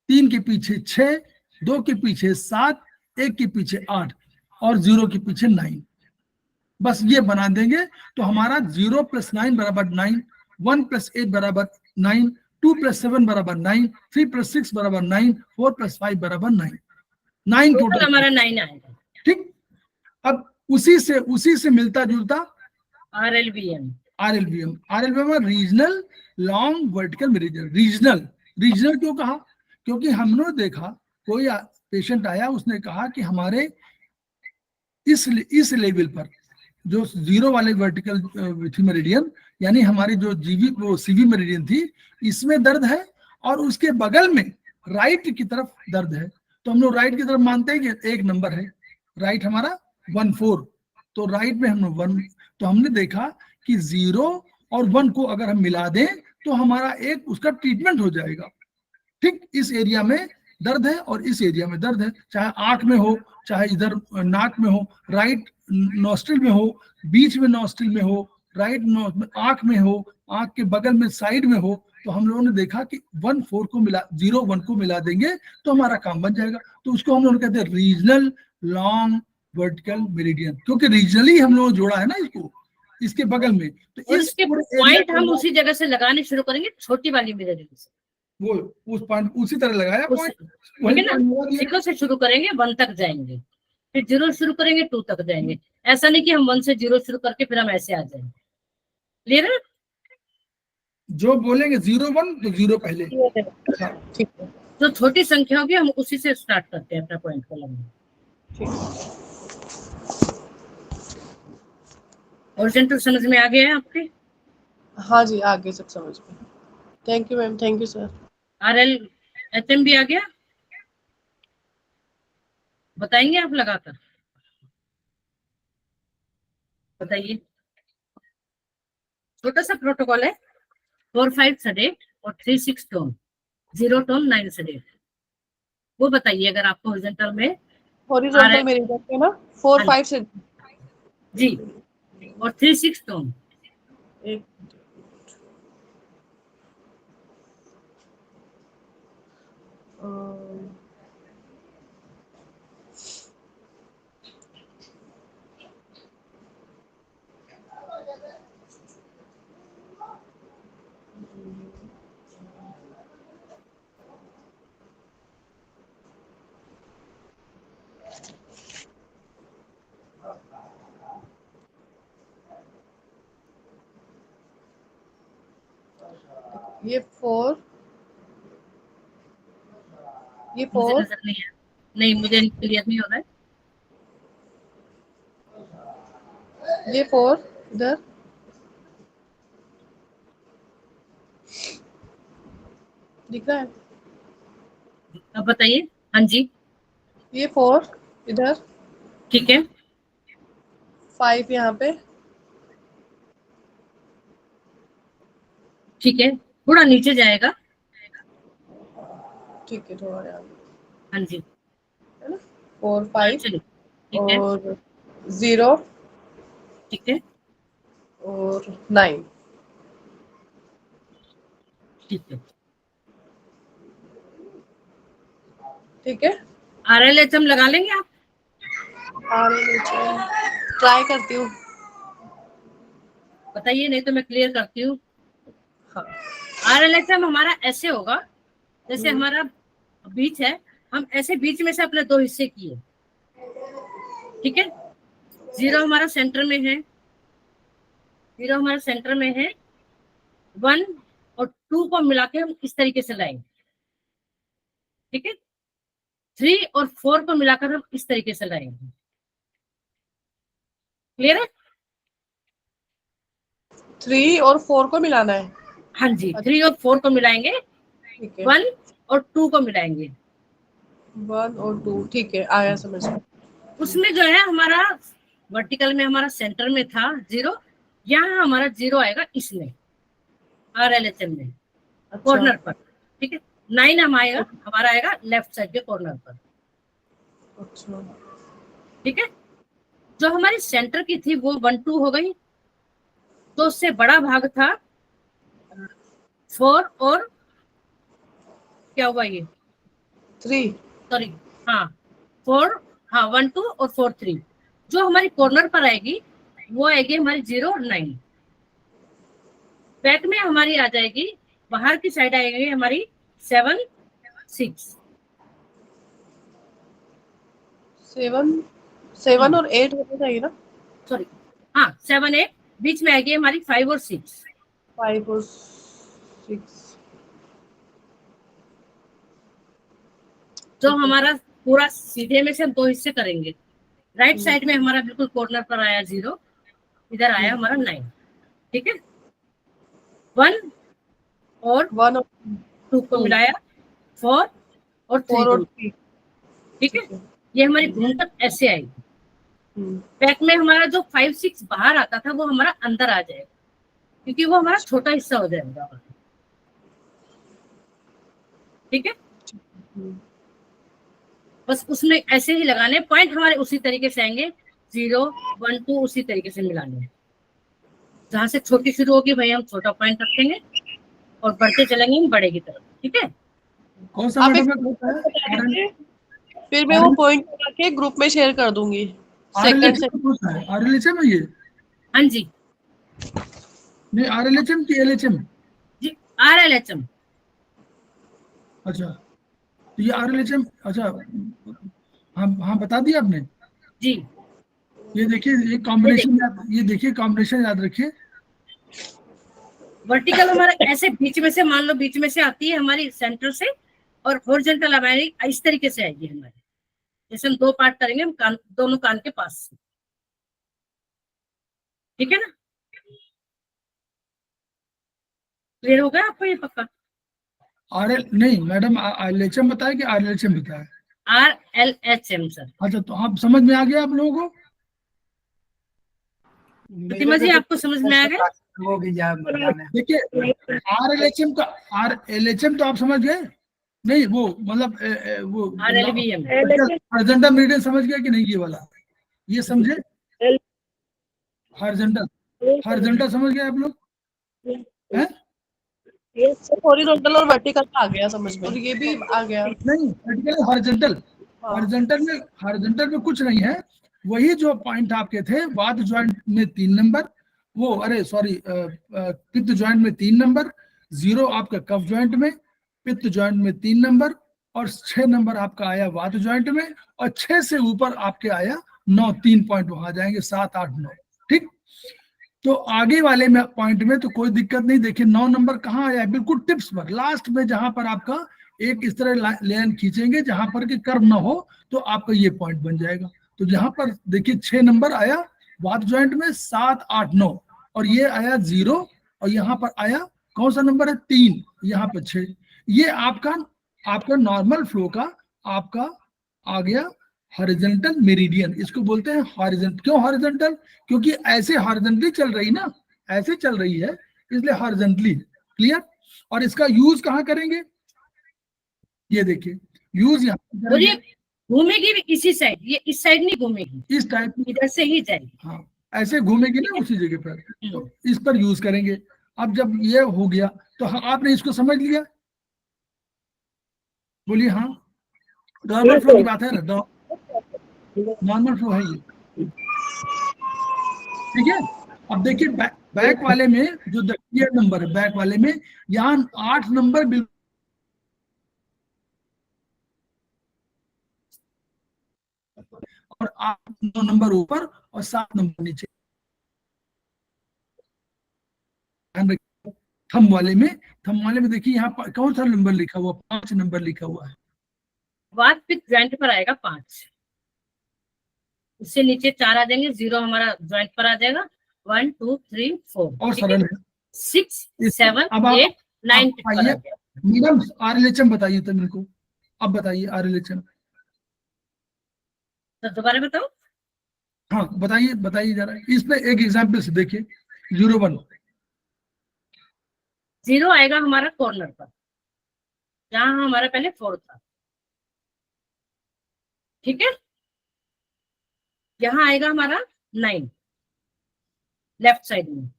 3 के पीछे 6, 2 के पीछे 7, 1 के पीछे 8 और 0 के पीछे 9। बस ये बना देंगे तो हमारा 0 + 9 बराबर 9, 1 + 8 बराबर 9, 2 + 7 बराबर 9, 3 + 6 बराबर 9, 4 + 5 बराबर 9। 9 टोटल टोटल हमारा 9 आएगा। ठीक। अब उसी से मिलता जुलता RLVM regional long vertical meridian. Regional क्यों कहा, क्योंकि हमने देखा कोई पेशेंट आया, उसने कहा कि हमारे इस लेवल पर जो 0 वाले वर्टिकल मेरिडियन, यानी हमारी जो CV मेरिडियन थी, इसमें दर्द है, और उसके बगल में राइट की तरफ दर्द है। तो हम लोग राइट की तरफ मानते हैं कि 1 नंबर है, राइट हमारा 1 4, तो राइट में हम 1। तो हमने देखा कि 0 और 1 को अगर हम मिला दें तो हमारा एक उसका ट्रीटमेंट हो जाएगा। ठीक, इस एरिया में दर्द है और इस एरिया में दर्द है, चाहे आंख में हो, चाहे इधर नाक में हो, राइट नॉस्ट्रिल में हो, बीच में नॉस्ट्रिल में हो, राइट आंख में हो, आंख के बगल में साइड में हो। तो हम लोगों ने देखा कि 1 4 को मिला, 0 1 को मिला देंगे तो हमारा काम बन जाएगा। तो उसको हम लोग कहते हैं रीजनल लॉन्ग वर्टिकल मेरिडियन, क्योंकि रीजनली हम लोग जोड़ा है ना इसको, इसके बगल में। तो और इस इसके पॉइंट हम उसी जगह से लगाने शुरू करेंगे, छोटी वाली मेरिडियन से। वो उस पॉइंट उसी तरह लगाया पॉइंट, ठीक है ना, 0 से शुरू करेंगे 1 तक जाएंगे, फिर 0 शुरू करेंगे 2 तक जाएंगे। ऐसा नहीं कि हम 1 से 0 शुरू करके फिर हम ऐसे आ जाएंगे। क्लियर है? जो बोलेंगे 0 1 तो 0 पहले। ठीक है, जो छोटी संख्या होगी हम उसी से स्टार्ट करते हैं अपना पॉइंट को लगाना। ओरिजेंटल समझ में आ गया है आपके? हाँ जी, आगे सब समझ में। Thank you ma'am, thank you sir. RLHM भी आ गया, बताएंगे आप लगाकर, बताइए। छोटा सा प्रोटोकॉल है, 4 5 सेडेट और 3 6 टोन, 0 टोन 9 सेडेट। वो बताइए अगर आपको हॉरिजॉन्टल में हॉरिजॉन्टल मेरिडियन पे ना 4 5 से जी, और 3 6 टोन। एक ये 4 मुझे नजर नहीं है, नहीं मुझे क्लियर नहीं हो रहा है। ये 4 इधर, दिख रहा है? अब बताइए। हाँ जी, ये 4 इधर, ठीक है, 5 यहाँ पे, ठीक है, थोड़ा नीचे जाएगा। ठीक है, थोड़ा यहाँ, हाँ जी, है ना? 4 5 चलिए, ठीक है, और 0 ठीक है, और 9। ठीक है। ठीक है, RLHM लगा लेंगे आप? ट्राई करती हूँ। बताइए, नहीं तो मैं क्लियर करती हूँ। हाँ, RLHM हमारा ऐसे होगा, जैसे हमारा बीच है, हम ऐसे बीच में से अपने दो हिस्से किए, ठीक है। 0 हमारा सेंटर में है, 0 हमारा सेंटर में है, 1 और 2 को मिला के हम इस तरीके से लाएंगे, ठीक है। 3 और 4 को मिलाकर हम इस तरीके से लाएंगे। क्लियर है? 3 और 4 को मिलाना है। हाँ जी, 3 और 4 को मिलाएंगे, ठीक है, 1 और 2 को मिलाएंगे। 1 और 2, ठीक है, आया समझ में। उसमें जो है हमारा वर्टिकल में हमारा सेंटर में था 0, यहाँ हमारा 0 आएगा इसमें, RLHM में अच्छा, कॉर्नर पर, ठीक है। 9 हमारा आएगा लेफ्ट साइड के कॉर्नर पर, अच्छा, ठीक है। जो हमारी सेंटर की थी वो 1 2 हो गई, तो उससे बड़ा भाग था 4 और क्या हुआ ये, 3, सॉरी, हाँ 4, हाँ 1 2 और 4 3। जो हमारी कॉर्नर पर आएगी वो आएगी हमारी 0 और 9। बैक में हमारी आ जाएगी, बाहर की साइड आएगी हमारी 7 6। 7 और 8 होना चाहिए ना? सॉरी, हाँ 7 8, बीच में आएगी हमारी 5 और 6। 5 और 6, जो हमारा पूरा सीधे में से हम दो हिस्से करेंगे। राइट साइड में हमारा बिल्कुल कॉर्नर पर आया 0, इधर आया हमारा 9, ठीक है। 1 और 1 और 2 को 2, मिलाया, 4 और 3 4 को, और 3, ठीक है। ये हमारी घूमकर ऐसे आएगी। हम्म, बैक में हमारा जो 5 6 बाहर आता था वो हमारा अंदर आ जाएगा, क्योंकि वो हमारा छोटा हिस्सा हो जाएगा, ठीक है। हम्म, बस उसमें ऐसे ही लगाने, पॉइंट हमारे उसी तरीके से आएंगे, 0 1 2 उसी तरीके से मिलाने हैं। जहां से छोटी शुरू होगी भाई हम छोटा पॉइंट रखेंगे और बढ़ते चलेंगे हम बड़े की तरफ, ठीक है। कौन सा आप एक मैडम है, कौन सा बता है? दीजिए, फिर मैं वो पॉइंट लगा के ग्रुप में शेयर कर दूंगी। सेकंड से RLHM कौन सा है? RLHM है ये? हाँ जी, नहीं, RLHM की LHM? जी RLHM। अच्छा, तो ये RLHM, अच्छा, हाँ हाँ, बता दिया आपने। जी, ये देखिए, ये कॉम्बिनेशन ये देखिए कॉम्बिनेशन याद रखिए। वर्टिकल हमारा ऐसे बीच में से, मान लो बीच में से आती है हमारी सेंटर से, और हॉरिजॉन्टल हमारी इस तरीके से आएगी हमारी। जैसे हम दो पार्ट करेंगे, हम कान, दोनों कान के पास से, ठीक है ना। क्लियर हो गया आपको ये पक्का? RL नहीं मैडम, LHM बताया कि RLHM बताया? RLHM sir. अच्छा, तो आप समझ में आ गया आप लोगों को? प्रतिमा जी आपको समझ में आ गया? हो गया बताने। देखिए, RLHM का RLHM तो आप समझ गए? नहीं, वो मतलब वो RLVM। हॉरिजॉन्टल मीडियन समझ गया कि नहीं? ये वाला ये समझे? हॉरिजॉन्टल समझ गए आप लोग हैं? हॉरिजॉन्टल और वर्टिकल आ गया समझ में, और ये भी आ गया। नहीं, वर्टिकल हॉरिजॉन्टल, हॉरिजॉन्टल में कुछ नहीं है। वही जो पॉइंट आपके थे, वाद ज्वाइंट में 3 नंबर, वो अरे सॉरी, पित्त ज्वाइंट में 3 नंबर, 0 आपका कफ ज्वाइंट में, पित्त ज्वाइंट में 3 नंबर, और 6 नंबर आपका आया वात ज्वाइंट में, और 6 से ऊपर आपके आया 9, 3 पॉइंट वहां जाएंगे, 7 8 9, ठीक। तो आगे वाले में पॉइंट में तो कोई दिक्कत नहीं। देखिए 9 नंबर कहाँ आया है, बिल्कुल टिप्स पर, लास्ट में, जहां पर आपका एक इस तरह लाइन खींचेंगे जहां पर कि कर्व ना हो, तो आपका ये पॉइंट बन जाएगा। तो जहां पर देखिए 6 नंबर आया, बात जॉइंट में 7 8 9 और ये आया 0 और यहाँ पर आया कौन सा नंबर है 3, यहाँ पर 6। ये आपका नॉर्मल फ्लो का आपका आ गया हॉरिजॉन्टल मेरिडियन। इसको बोलते हैं हॉरिजॉन्टल। क्यों हॉरिजॉन्टल? क्योंकि ऐसे हॉरिजॉन्टली चल रही ना, ऐसे चल रही है इसलिए हॉरिजॉन्टली। क्लियर? और इसका यूज कहाँ करेंगे? ये देखिए यूज यहाँ और ये घूमेगी भी इसी साइड, ये इस साइड नहीं घूमेगी, इस टाइप में, इधर से ही जाएगी। हाँ ऐसे घूमेगी ना उसी जगह पर, तो इस पर यूज करेंगे। अब जब ये हो गया तो आपने इसको समझ लिया? बोलिए हाँ। नॉर्मल फ्लो की बात है ना, नॉर्मल फ्लो है ये, ठीक है। अब देखिए बैक वाले में जो क्लियर नंबर है, बैक वाले में यहाँ 8 नंबर बिल्कुल और 9 नंबर ऊपर और 7 नंबर नीचे। थंब वाले में देखिए यहाँ कौन सा नंबर लिखा हुआ? 5 नंबर लिखा हुआ है। बात फिर ज्वाइंट पर आएगा 5, उससे नीचे 4 आ जाएंगे, 0 हमारा ज्वाइंट पर आ जाएगा, 1 2 3 4 और सरल है 6 7 अब आप 8 9 पर आ आइए गया। मैडम आरएलएचएम बताइए तो मेरे को, अब बताइए आरएलएचएम। तो दोबारा बताओ। हाँ बताइए जरा, इस पे एक एग्जांपल से देखिए। 0 1 0 आएगा हमारा कॉर्नर पर, जहां हमारा पहले 4 था, ठीक है। यहाँ आएगा हमारा 9 लेफ्ट साइड में,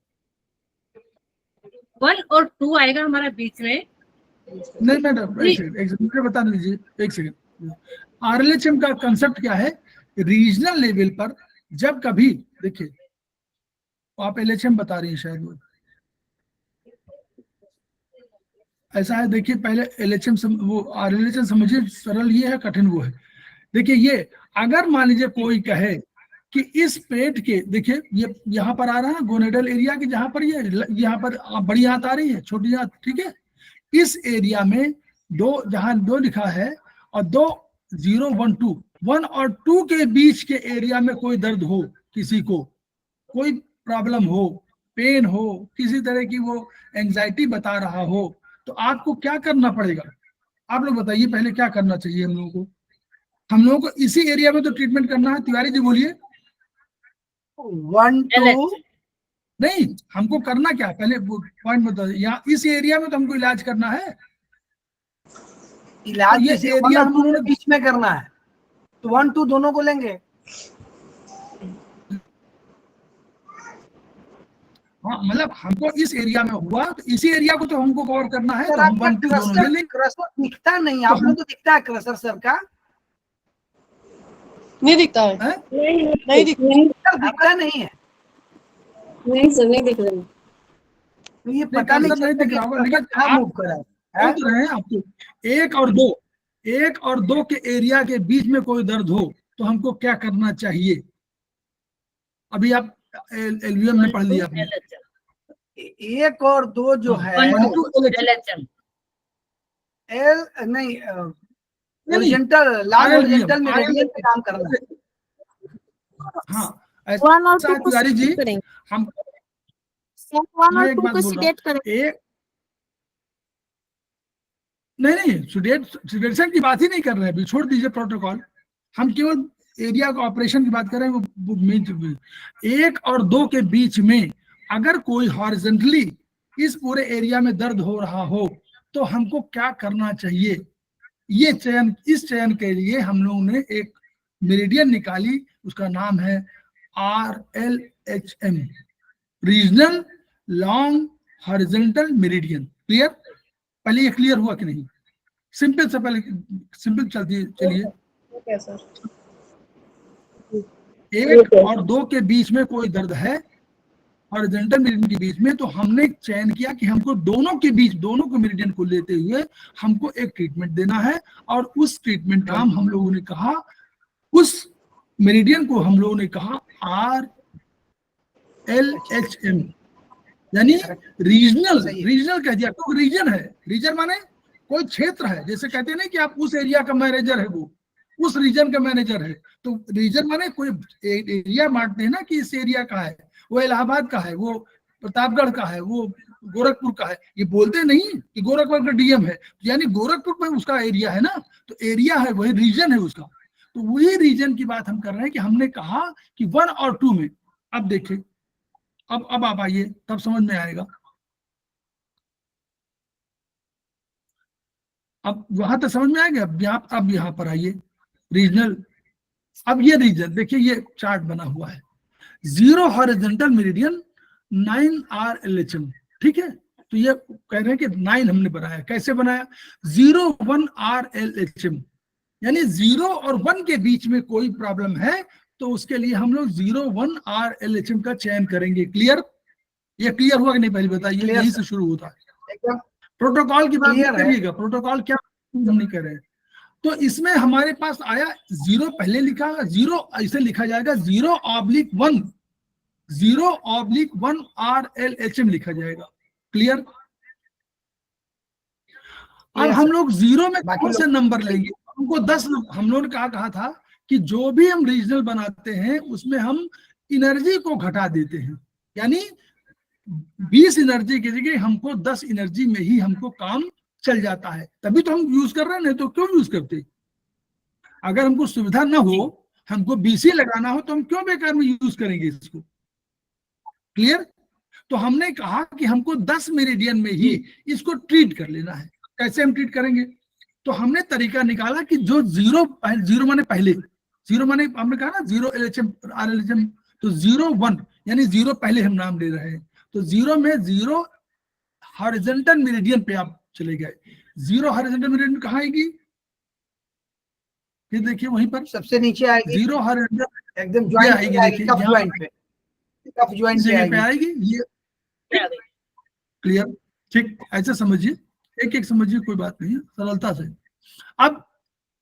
1 और 2 आएगा हमारा बीच में। नहीं मैडम एक सेकंड मुझे बता दीजिए, एक सेकंड। आरएलएचएम का कंसेप्ट क्या है? रीजनल लेवल पर जब कभी देखिए, आप एलएचएम बता रही हैं शायद, वो ऐसा है। देखिए पहले एलएचएम वो आरएलएचएम समझिए, सरल ये है, कठिन वो है। देखिए ये अगर मान लीजिए कोई कहे कि इस पेट के, देखिए ये यहाँ पर आ रहा है गोनेडल एरिया की, जहां पर ये यहाँ पर बड़ी आंत आ रही है, छोटी आंत, ठीक है। इस एरिया में जहां 2 लिखा है और 2 0 1 2 1 और 2 के बीच के एरिया में कोई दर्द हो, किसी को कोई प्रॉब्लम हो, पेन हो, किसी तरह की वो एंजाइटी बता रहा हो, तो आपको क्या करना पड़ेगा? आप लोग बताइए पहले क्या करना चाहिए हम लोगों को? हम लोगों को इसी एरिया में तो ट्रीटमेंट करना है। तिवारी जी बोलिए। 1 2 नहीं, हमको करना क्या पहले पॉइंट बताइए। यहाँ इस एरिया में तो हमको इलाज करना है। इलाज तो ये किसी एरिया हम लोगों ने बीच में करना है, तो 1 2 दोनों को लेंगे। हाँ मतलब हमको इस एरिया में हुआ तो इसी एरिया को तो हमको कवर करना है, सर तो हम आपका 1 2 दोनों ले लेंगे। क्रसर दिखता नहीं, आप लोग को दिखता है क्रसर सर का? नहीं दिखता है, हैं? नहीं दिखता। सर दिखता नहीं है, नहीं सर नहीं दिख रहा। तो ये पता नहीं नहीं दिख रहा होगा, लेकिन कहाँ आप मूव कर रहा है। बोल रहे हैं आपको 1 और 2 के एरिया के बीच में कोई दर्द हो तो हमको क्या करना चाहिए? अभी आप एलवीएम में पढ़ लिया आपने। 1 और 2 जो है 1 2 LHM एल नहीं हॉरिजॉन्टल लॉन्ग हॉरिजॉन्टल मेरिडियन पे काम करना है। हाँ 1 और 2 को तिवारी जी, sedate करेंगे। हम 1 मैं और एक 2 बात को बोल रहा sedate हूँ, करेंगे। एक नहीं सिडेशन की बात ही नहीं कर रहे हैं अभी, छोड़ दीजिए प्रोटोकॉल। हम केवल एरिया का ऑपरेशन की बात कर रहे हैं। वो मेन 1 और 2 के बीच में अगर कोई हॉरिजॉन्टली इस पूरे एरिया में दर्द हो रहा हो तो हमको क्या करना चाहिए? इस चयन के लिए हम लोगों ने एक मेरिडियन निकाली, उसका नाम है RLHM, regional long horizontal meridian. Clear? पहले ये क्लियर हुआ कि नहीं? सिंपल से पहले सिंपल चलिए। Okay sir. 1 और 2 के बीच में कोई दर्द है हॉरिजॉन्टल मेरिडियन के बीच में, तो हमने चयन किया कि हमको दोनों को मेरिडियन को लेते हुए हमको एक ट्रीटमेंट देना है। और उस ट्रीटमेंट का हम लोगों ने कहा, उस मेरिडियन को हम लोगों ने कहा RLHM, यानी रीजनल कह दिया। तो रीजन है, रीजन माने कोई क्षेत्र है, जैसे कहते हैं ना कि आप उस एरिया का मैनेजर है वो, उस रीजन का मैनेजर है। तो रीजन माने कोई एरिया बांटते हैं ना कि इस एरिया का है, वो इलाहाबाद का है, वो प्रतापगढ़ का है, वो गोरखपुर का है, ये बोलते नहीं कि गोरखपुर का डीएम है, यानी गोरखपुर में उसका एरिया है ना, तो एरिया है वही रीजन है उसका। तो वही रीजन की बात हम कर रहे हैं कि हमने कहा कि 1 और 2 में, अब देखिए, अब आप आइए तब समझ में आएगा। अब वहां तक समझ में आ गया। अब यहाँ पर आइए रीजनल। अब ये रीजन देखिए, ये चार्ट बना हुआ है, 0 हॉरिजॉन्टल मेरिडियन 9 RLHM, ठीक है। तो ये कह रहे हैं कि 9 हमने बनाया, कैसे बनाया, 0 1 RLHM, यानी 0 और 1 के बीच में कोई प्रॉब्लम है तो उसके लिए हम लोग 0 1 RLHM का चयन करेंगे। क्लियर? ये क्लियर हुआ कि नहीं पहले बताइए, Clear, यही sir. से शुरू होता है। एकदम प्रोटोकॉल की बात Clear है। करिएगा, प्रोटोकॉल क्या हम नहीं कर रहे हैं। तो इसमें हमारे पास आया 0 पहले लिखा, 0 ऐसे लिखा जाएगा 0/1, 0/1 RLHM लिखा जाएगा। क्लियर? अब Yes, हम sir. लोग 0 में बाकी कौन से नंबर लेंगे, हमको 10 हम लोगों ने कहा था कि जो भी हम रीजनल बनाते हैं उसमें हम एनर्जी को घटा देते हैं, यानी 20 एनर्जी की जगह हमको 10 एनर्जी में ही हमको काम चल जाता है, तभी तो हम यूज कर रहे हैं, नहीं तो क्यों यूज करते। अगर हमको सुविधा ना हो, हमको 20 ही लगाना हो, तो हम क्यों बेकार में यूज करेंगे इसको। क्लियर? तो हमने कहा कि हमको 10 मेरिडियन में ही इसको ट्रीट कर लेना है। कैसे हम ट्रीट करेंगे, तो हमने तरीका निकाला कि जो 0 माने पहले, 0 माने हमने कहा ना 0 LHM RLHM, तो 0 1 यानी 0 पहले हम नाम ले रहे हैं, तो 0 में 0 हॉरिजॉन्टल मेरिडियन पे आप चले गए। 0 हॉरिजॉन्टल मेरिडियन कहाँ आएगी, ये देखिए वहीं पर सबसे नीचे आएगी, 0 हॉरिजॉन्टल एकदम ये ज्वाइंट आएगी, पे आएगी, देखिए कफ यहाँ ज्वाइंट पे, कफ ज्वाइंट इस पे जगह पे आएगी। आएगी ये। क्लियर? ठीक, ऐसे समझिए, एक एक समझिए, कोई बात नहीं है, सरलता से। अब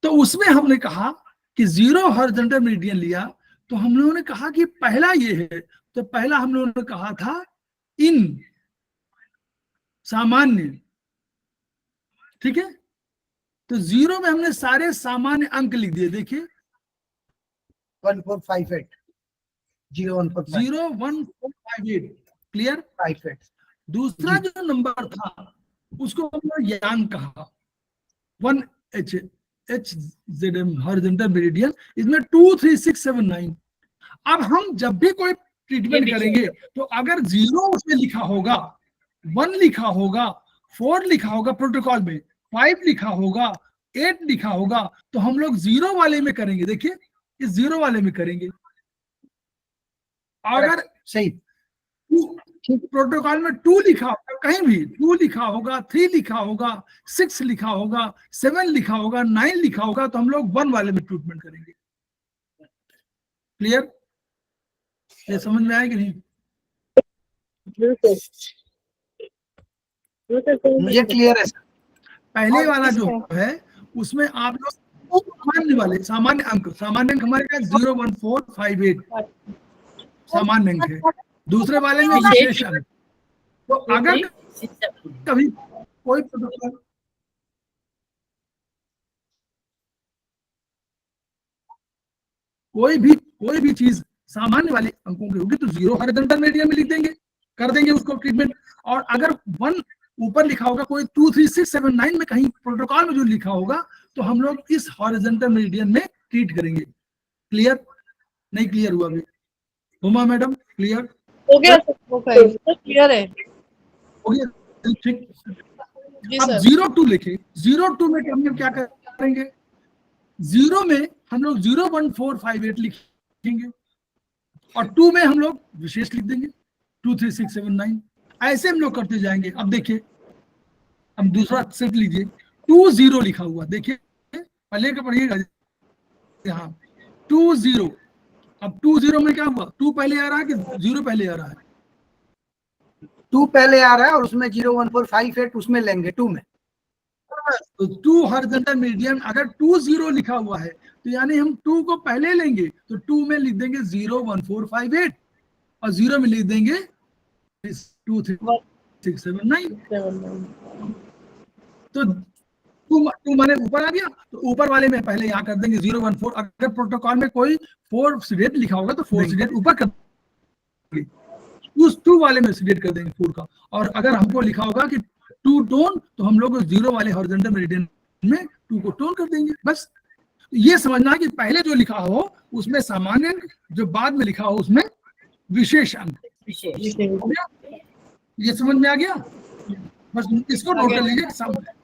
तो उसमें हमने कहा कि 0 हॉरिजॉन्टल मेरिडियन लिया, तो हम लोगों ने कहा कि पहला ये है, तो पहला हम लोगों ने कहा था इन सामान्य, ठीक है। तो 0 में हमने सारे सामान्य अंक लिख दिए, देखिए 1458 01458 01458। क्लियर? 58। दूसरा जो नंबर था उसको हमने यान कहा, 1HZM हॉरिजॉन्टल मेरिडियन, इसमें 23679। अब हम जब भी कोई ट्रीटमेंट करेंगे तो अगर 0 उसमें लिखा होगा, 1 लिखा होगा, 4 लिखा होगा प्रोटोकॉल में, 5 लिखा होगा, 8 लिखा होगा, तो हम लोग 0 वाले में करेंगे। देखिए इस 0 वाले में करेंगे। अगर सही, प्रोटोकॉल में 2 लिखा होगा, कहीं भी 2 लिखा होगा, 3 लिखा होगा, 6 लिखा होगा, 7 लिखा होगा, 9 लिखा होगा, तो हम लोग 1 वाले में ट्रीटमेंट करेंगे। क्लियर? ये समझ में आएगी नहीं? मुझे क्लियर है सर। पहले और वाला जो इसमें? है उसमें आप लोग सामान्य अंक हमारे पास 01458 सामान्य अंक है। दूसरे वाले में विशेष अंक। तो अगर कभी कोई प्रोटोकॉल कोई भी चीज सामान्य वाले अंकों की होगी तो 0 हॉरिजॉन्टल मेरिडियन में लिख देंगे, कर देंगे उसको ट्रीटमेंट। और अगर 1 ऊपर लिखा होगा, कोई 2 3 6 7 9 में कहीं प्रोटोकॉल में जो लिखा होगा, तो हम लोग इस हॉरिजॉन्टल मेरिडियन में ट्रीट करेंगे। क्लियर? नहीं क्लियर हुआ अभी? हुमा मैडम क्लियर हो गया सर, क्लियर है हो गया? ठीक। जी अब सर। 02 लिखे, 02 में हम लोग क्या करेंगे, 0 में हम लोग 01458 लिखेंगे और 2 में हम लोग विशेष लिख देंगे 23679। ऐसे हम लोग करते जाएंगे। अब देखिए, अब दूसरा सेट लीजिए, 20 लिखा हुआ, देखिए पहले का पढ़िएगा यहाँ 20। अब 20 में क्या हुआ, 2 पहले आ रहा है कि 0 पहले आ रहा है? 2 पहले आ रहा है और उसमें 01458 उसमें लेंगे 2 में। तो 2 हॉरिजॉन्टल मेरिडियन अगर 20 लिखा हुआ है तो यानी हम 2 को पहले लेंगे, तो 2 में लिख देंगे 01458 और 0 में लिख देंगे 23679। तो टू माने ऊपर आ गया, तो ऊपर वाले में पहले यहाँ कर देंगे 014। अगर प्रोटोकॉल में कोई 4 सीडेट लिखा होगा तो 4 सीडेट ऊपर कर देंगे, उस 2 वाले में सीडेट कर देंगे 4 का। और अगर हमको लिखा होगा कि 2 टोन, तो हम लोग 0 वाले हॉरिजॉन्टल मेरिडियन में 2 को टोन कर देंगे। बस ये समझना कि पहले जो लिखा हो उसमें सामान्य अंक, जो बाद में लिखा हो उसमें विशेष अंक। विशेष। हो गया? ये समझ में आ गया? बस इसको नोट कर लीजिए सामने।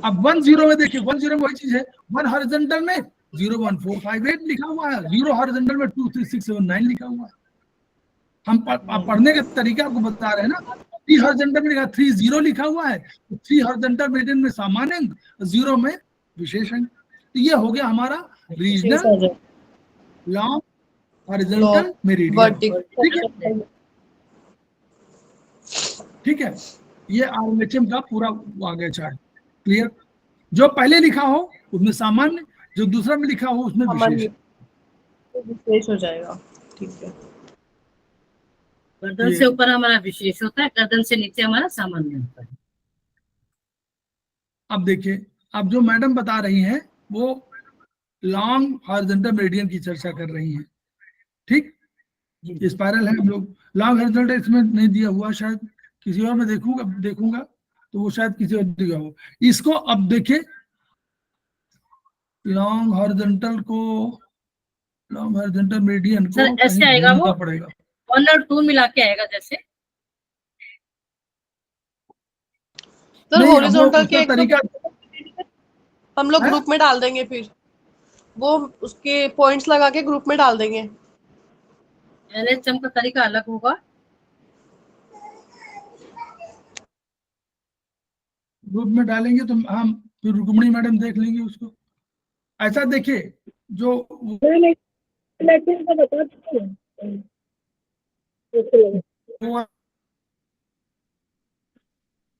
अब 10 में देखिए, 10 में वही चीज है, 1 हॉरिजॉन्टल में 01458 लिखा हुआ है, 0 हॉरिजॉन्टल में 23679 लिखा हुआ है। हम पढ़ने का तरीका आपको बता रहे हैं ना। 3 हॉरिजॉन्टल में लिखा 30 लिखा हुआ है, तो 3 हॉरिजॉन्टल मेरिडियन में सामान्य अंक, 0 में विशेष अंक। तो ये हो गया हमारा रीजनल, लॉन्ग, हॉरिजॉन्टल मेरिडियन। ठीक है, ठीक है। ये आरएमएचएम का पूरा आ गया चार्ट। क्लियर? जो पहले लिखा हो उसमें सामान्य, जो दूसरा में लिखा हो उसमें विशेष। विशेष हो जाएगा। ठीक है। गर्दन से ऊपर हमारा विशेष होता है, गर्दन से नीचे हमारा सामान्य होता है। अब देखिए, अब जो मैडम बता रही हैं वो लॉन्ग हॉरिजॉन्टल मेरिडियन की चर्चा कर रही हैं। ठीक, स्पाइरल है, हम लोग लॉन्ग हॉरिजॉन्टल इसमें नहीं दिया हुआ, शायद किसी और में देखूंगा तो वो शायद किसी और दिया हो। इसको अब देखिए, लॉन्ग हॉरिजॉन्टल को, लॉन्ग हॉरिजॉन्टल मेरिडियन को सर ऐसे आएगा, वो पड़ेगा 1 और 2 मिला के आएगा जैसे। सर हॉरिजॉन्टल के तरीका हम लोग ग्रुप में डाल देंगे, फिर वो उसके पॉइंट्स लगा के ग्रुप में डाल देंगे। एलएचएम का तरीका अलग होगा। ग्रुप में डालेंगे तो हम फिर रुक्मणी मैडम देख लेंगे उसको। ऐसा देखिए, जो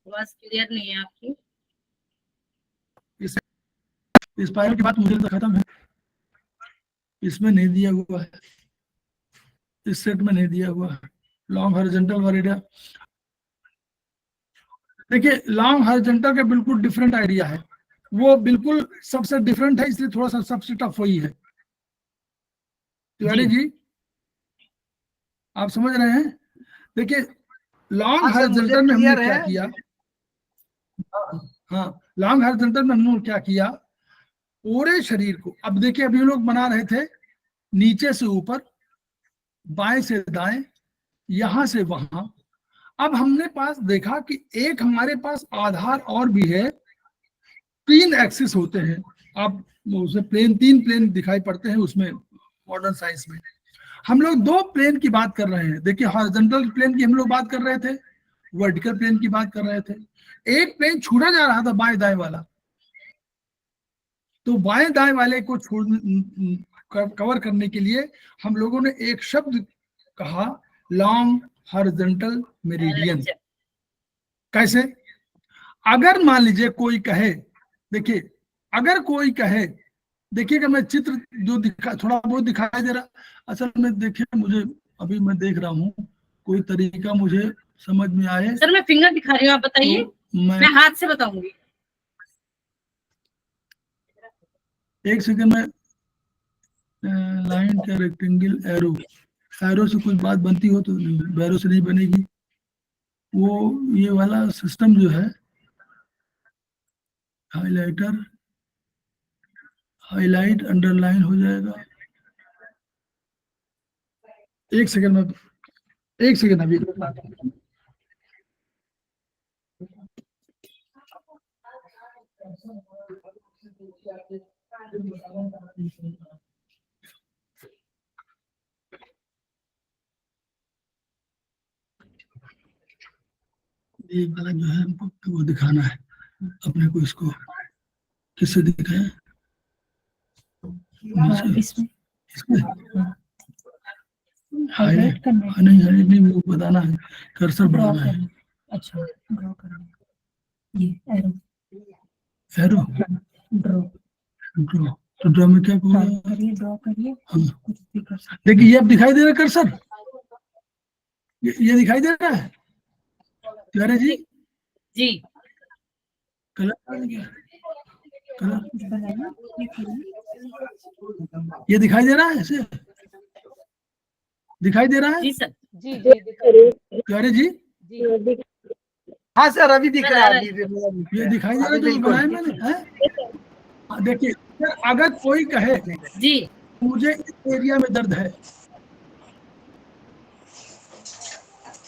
आवाज क्लियर नहीं है आपकी। स्पाइरल की बात मुझे तो खत्म है, इसमें नहीं दिया हुआ है, इस सेट में नहीं दिया हुआ है लॉन्ग हॉरिजॉन्टल मेरिडियन। देखिए, लॉन्ग हॉरिजॉन्टल का बिल्कुल डिफरेंट आइडिया है, वो बिल्कुल सबसे डिफरेंट है, इसलिए थोड़ा सा सबसे टफ वही है। तिवारी जी आप समझ रहे हैं? देखिए, लॉन्ग हॉरिजॉन्टल में हमने क्या किया, हाँ लॉन्ग हॉरिजॉन्टल में हमने क्या किया, पूरे शरीर को, अब देखिए अभी लोग बना रहे थे नीचे से ऊपर, बाएं से दाएं, यहां से वहां। अब हमने पास देखा कि एक हमारे पास आधार और भी है, 3 एक्सिस होते हैं। अब उसे प्लेन, 3 प्लेन दिखाई पड़ते हैं उसमें मॉडर्न साइंस में। हम लोग 2 प्लेन की बात कर रहे हैं। देखिए, हॉरिजॉन्टल प्लेन की हम लोग बात कर रहे थे, वर्टिकल प्लेन की बात कर रहे थे। एक प्लेन छूटा जा रहा था बाएं दाएं वाला, तो बाएं दाएं वाले को कवर करने के लिए हम लोगों ने एक शब्द कहा, लॉन्ग हॉरिजॉन्टल मेरिडियन। कैसे? अगर मान लीजिए कोई कहे, देखिए अगर कोई कहे, देखिएगा मैं चित्र जो थोड़ा बहुत दिखाई दे रहा, असल में देखिए मुझे अभी मैं देख रहा हूँ कोई तरीका मुझे समझ में आए। सर मैं फिंगर दिखा रही हूँ, आप बताइए। तो मैं हाथ से बताऊंगी। एक सेकंड में, लाइन का रेक्टेंगल एरो से कुछ बात बनती हो तो एरो से नहीं बनेगी। वो ये वाला सिस्टम जो है, हाइलाइटर, हाईलाइट अंडरलाइन हो जाएगा। एक सेकंड में, एक सेकंड अभी। ये वाला जो है हमको वो दिखाना है अपने को, इसको किससे दिखाएं? इसमें हाईलाइट नहीं, वो बताना है, कर्सर बढ़ाना है। अच्छा, ड्रॉ करना, ये एरो ड्रॉ, तो ड्रॉ में क्या ड्रॉ करिए। कुछ भी कर सकते। देखिए ये अब दिखाई दे रहा है कर्सर, ये दिखाई दे रहा है। अरे जी जी कलर क्या कलर कुछ बनाया ये कलर ये दिखाई दे रहा है ऐसे दिखाई दे रहा है जी सर। जी जी दिखा रही है। प्यारे जी जी हाँ सर अभी दिख सर, रहा आ है रहा अभी ये दिखाई दे रहा है अभी जो बिल्कुल। बनाया मैंने हैं? हाँ, देखिए सर, अगर कोई कहे जी मुझे इस एरिया में दर्द है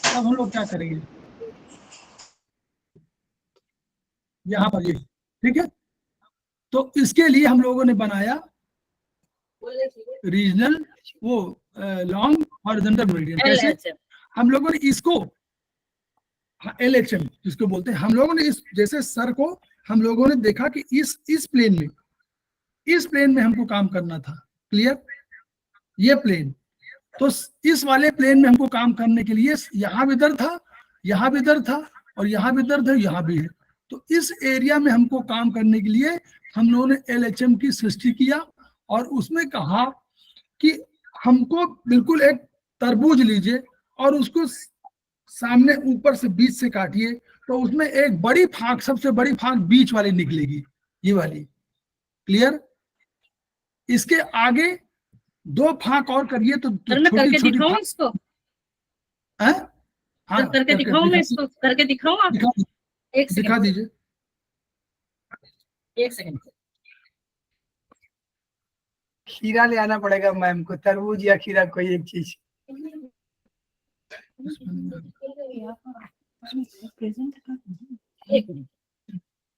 तब हम लोग क्या करेंगे यहाँ पर ये ठीक है तो इसके लिए हम लोगों ने बनाया रीजनल वो लॉन्ग हॉरिजॉन्टल मेरिडियन कैसे LHM। हम लोगों ने इसको LHM जिसको बोलते हैं हम लोगों ने इस जैसे सर को हम लोगों ने देखा कि इस प्लेन में हमको काम करना था क्लियर ये प्लेन तो इस वाले प्लेन में हमको काम करने के लिए यहाँ भी दर्द था यहाँ भी दर्द था और यहाँ भी दर्द है यहाँ भी है तो इस एरिया में हमको काम करने के लिए हम लोगों ने LHM की सृष्टि किया और उसमें कहा कि हमको बिल्कुल एक तरबूज लीजिए और उसको सामने ऊपर से बीच से काटिए तो उसमें एक बड़ी फांक सबसे बड़ी फांक बीच वाली निकलेगी ये वाली क्लियर इसके आगे 2 फांक और करिए तो सर मैं करके छोटी दिखाऊं फांक इसको है सर करके दिखाऊं मैं इसको करके दिखाऊं आप दिखा एक दिखा सेकंड दीजिए एक सेकंड खीरा ले आना पड़ेगा मैम को तरबूज या खीरा कोई एक चीज प्रेजेंट कर एक मिनट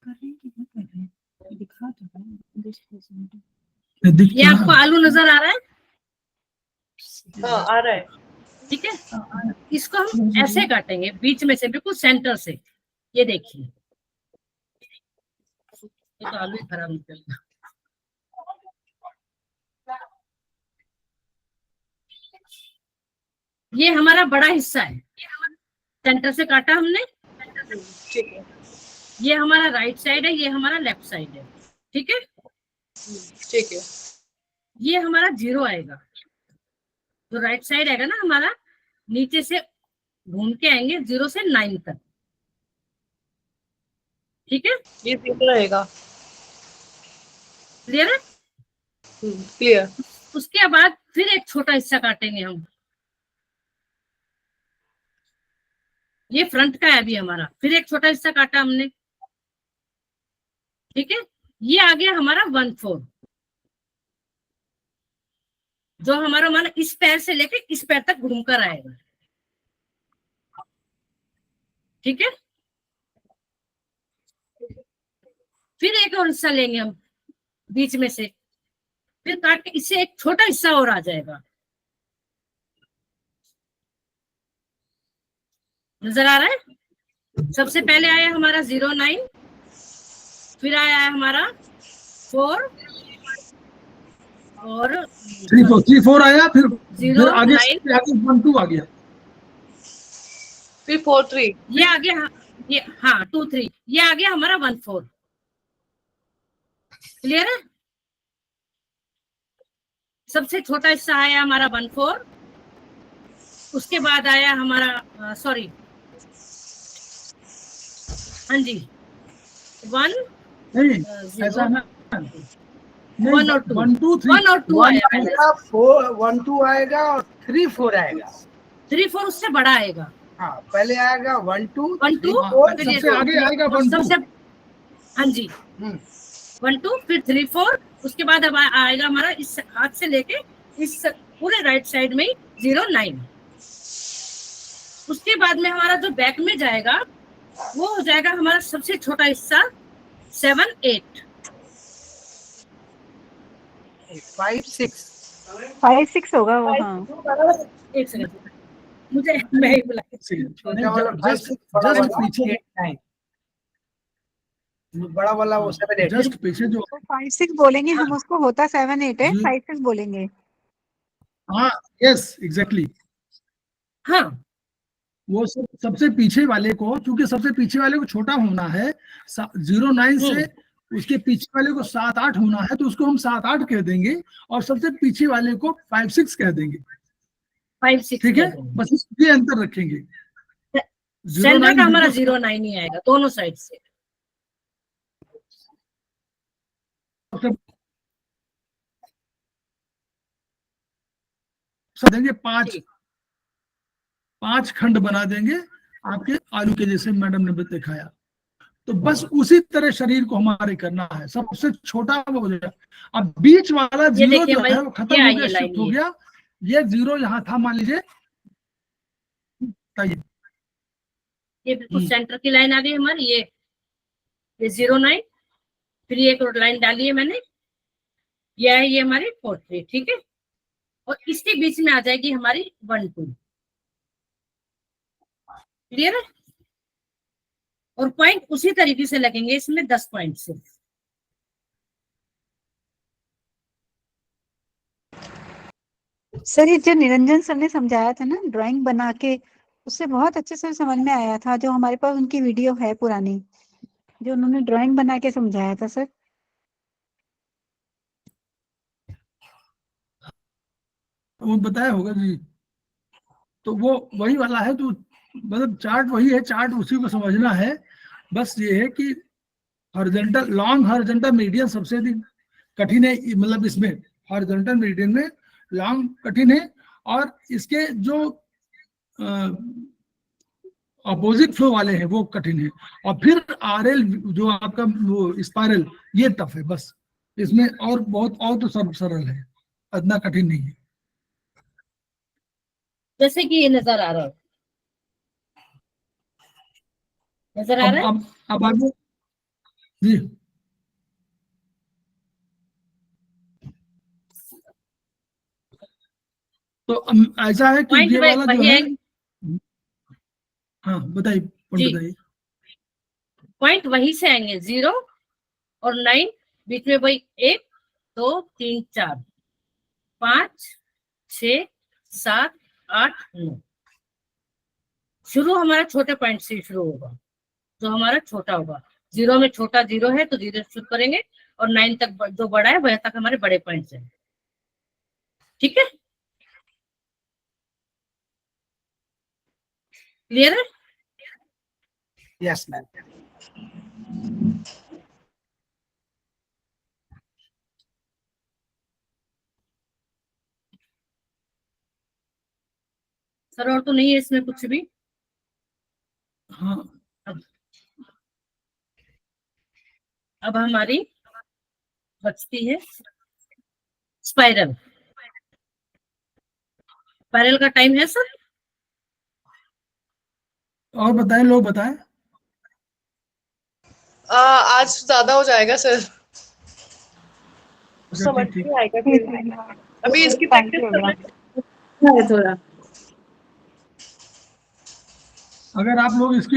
रहे हैं कि नहीं कर रहे हैं दिखा तो रहा है दिस प्रेजेंट दिख ये रहा आपको है। आलू नजर आ रहा है हाँ आ रहा है। ठीक है इसको हम ऐसे काटेंगे बीच में से बिल्कुल सेंटर से ये देखिए ये तो आलू ही खराब निकल ये हमारा बड़ा हिस्सा है सेंटर से काटा हमने ठीक है ये हमारा राइट साइड है ये हमारा लेफ्ट साइड है ठीक है ठीक है ये हमारा 0 आएगा जो राइट साइड आएगा ना हमारा नीचे से घूम के आएंगे 0 से 9 तक ठीक है ये जीरो रहेगा। क्लियर है क्लियर। उसके बाद फिर एक छोटा हिस्सा काटेंगे हम ये फ्रंट का है अभी हमारा फिर एक छोटा हिस्सा काटा हमने ठीक है ये आ गया हमारा 1/4 जो हमारा माना इस पैर से लेके इस पैर तक घूमकर आएगा ठीक है फिर एक और हिस्सा लेंगे हम बीच में से फिर काट के इससे एक छोटा हिस्सा और आ जाएगा नजर आ रहा है सबसे पहले आया हमारा 0-9 फिर आया हमारा 4 और 3-4 आया फिर 0 आगे 9 1-2 आ गया फिर 4-3 ये आ गया ये हाँ 2-3 ये आ गया हमारा 1/4 क्लियर है सबसे छोटा हिस्सा आया हमारा 1/4 उसके बाद आया हमारा सॉरी हाँ जी 1 नहीं 0 ऐसा ना 1 और 2 1 2 3 1 और 2 आया पहले 1-2 आएगा और 3-4 आएगा 3-4 उससे बड़ा आएगा हाँ पहले आएगा 1-2 1-2 सबसे आगे आएगा 1-2 सबसे हाँ जी 1-2 फिर 3-4 उसके बाद अब आएगा हमारा इस हाथ से लेके इस पूरे राइट साइड में 0-9 उसके बाद में हमारा जो बैक में जाएगा वो हो जाएगा हमारा सबसे छोटा हिस्सा 7-8 5-6 5-6 होगा वो हाँ एक सेकंड मुझे मैं ही बुला छोटा वाला 5-6 बड़ा जस्ट वाला पीछे 8-9 बड़ा वाला वो 7-8 जस्ट पीछे जो 5-6 बोलेंगे हम उसको होता 7-8 है जी। 5-6 बोलेंगे हाँ यस एग्जैक्टली हाँ वो सबसे पीछे वाले को क्योंकि सबसे पीछे वाले को छोटा होना है 0-9 से उसके पीछे वाले को 7-8 होना है तो उसको हम 7-8 कह देंगे और सबसे पीछे वाले को 5-6 कह देंगे 5-6 ठीक है बस ये अंतर रखेंगे सेंटर का हमारा 0-9 0-9 ही आएगा दोनों साइड से सब सब देंगे, पांच ठीक। 5 खंड बना देंगे आपके आलू के जैसे, मैडम ने दिखाया। तो बस उसी तरह शरीर को हमारे करना है। सबसे छोटा वो हो जाएगा। अब बीच वाला ये जीरो देखिए जो हमारी है वो ये खत्म हो आई गया, है लाइन, शिफ्ट हो ये गया। ये जीरो यहाँ था, मान लीजिए, बताइए। ये बिल्कुल सेंटर की लाइन आ गई हमारी। ये 09, फिर ये एक लाइन डाली है मैंने, ये है ये हमारी 43, ठीक है। और इसके बीच में आ जाएगी हमारी 12। क्लियर है। और पॉइंट उसी तरीके से लगेंगे इसमें 10 पॉइंट से। सर ये जो निरंजन सर ने समझाया था ना ड्राइंग बना के, उससे बहुत अच्छे से समझ में आया था। जो हमारे पास उनकी वीडियो है पुरानी, जो उन्होंने ड्राइंग बना के समझाया था सर। वो बताया होगा जी। तो वो वही वाला है, तो मतलब चार्ट वही है, चार्ट उसी को समझना है। बस ये है कि हॉरिजॉन्टल, लॉन्ग हॉरिजॉन्टल मीडियन सबसे अधिक कठिन है। मतलब इसमें हॉरिजॉन्टल मीडियन में लॉन्ग कठिन है, और इसके जो अपोजिट फ्लो वाले हैं वो कठिन है। और फिर आरएल जो आपका वो स्पाइरल, ये टफ है बस। इसमें और बहुत और तो सब सरल है, इतना कठिन नहीं है। जैसे कि ये नजर आ रहा है, नजर आ रहा है। अब आगे जी। तो ऐसा है कि पॉइंट ये वाला जो वही है, आएंगे हाँ बताइए, जी। बताइए। पॉइंट वही से आएंगे 0 और 9, बीच में वही 1 2 3 4 5 6 7 8 9। शुरू हमारा छोटे पॉइंट से शुरू होगा, जो हमारा छोटा होगा। 0 में छोटा 0 है तो 0 शुरू करेंगे, और 9 तक जो बड़ा है वह तक हमारे बड़े पॉइंट है। ठीक है, क्लियर है। Yes ma'am. सर और तो नहीं है इसमें कुछ भी। हाँ, अब हमारी बचती है स्पाइरल। स्पाइरल का टाइम है सर। और बताएं, लोग बताएं। आज ज्यादा हो जाएगा सर, अच्छा, समझ ठीक ठीक। नहीं आएगा फिर। अभी इसकी प्रैक्टिस कर रहे हैं थोड़ा। अगर आप लोग इसकी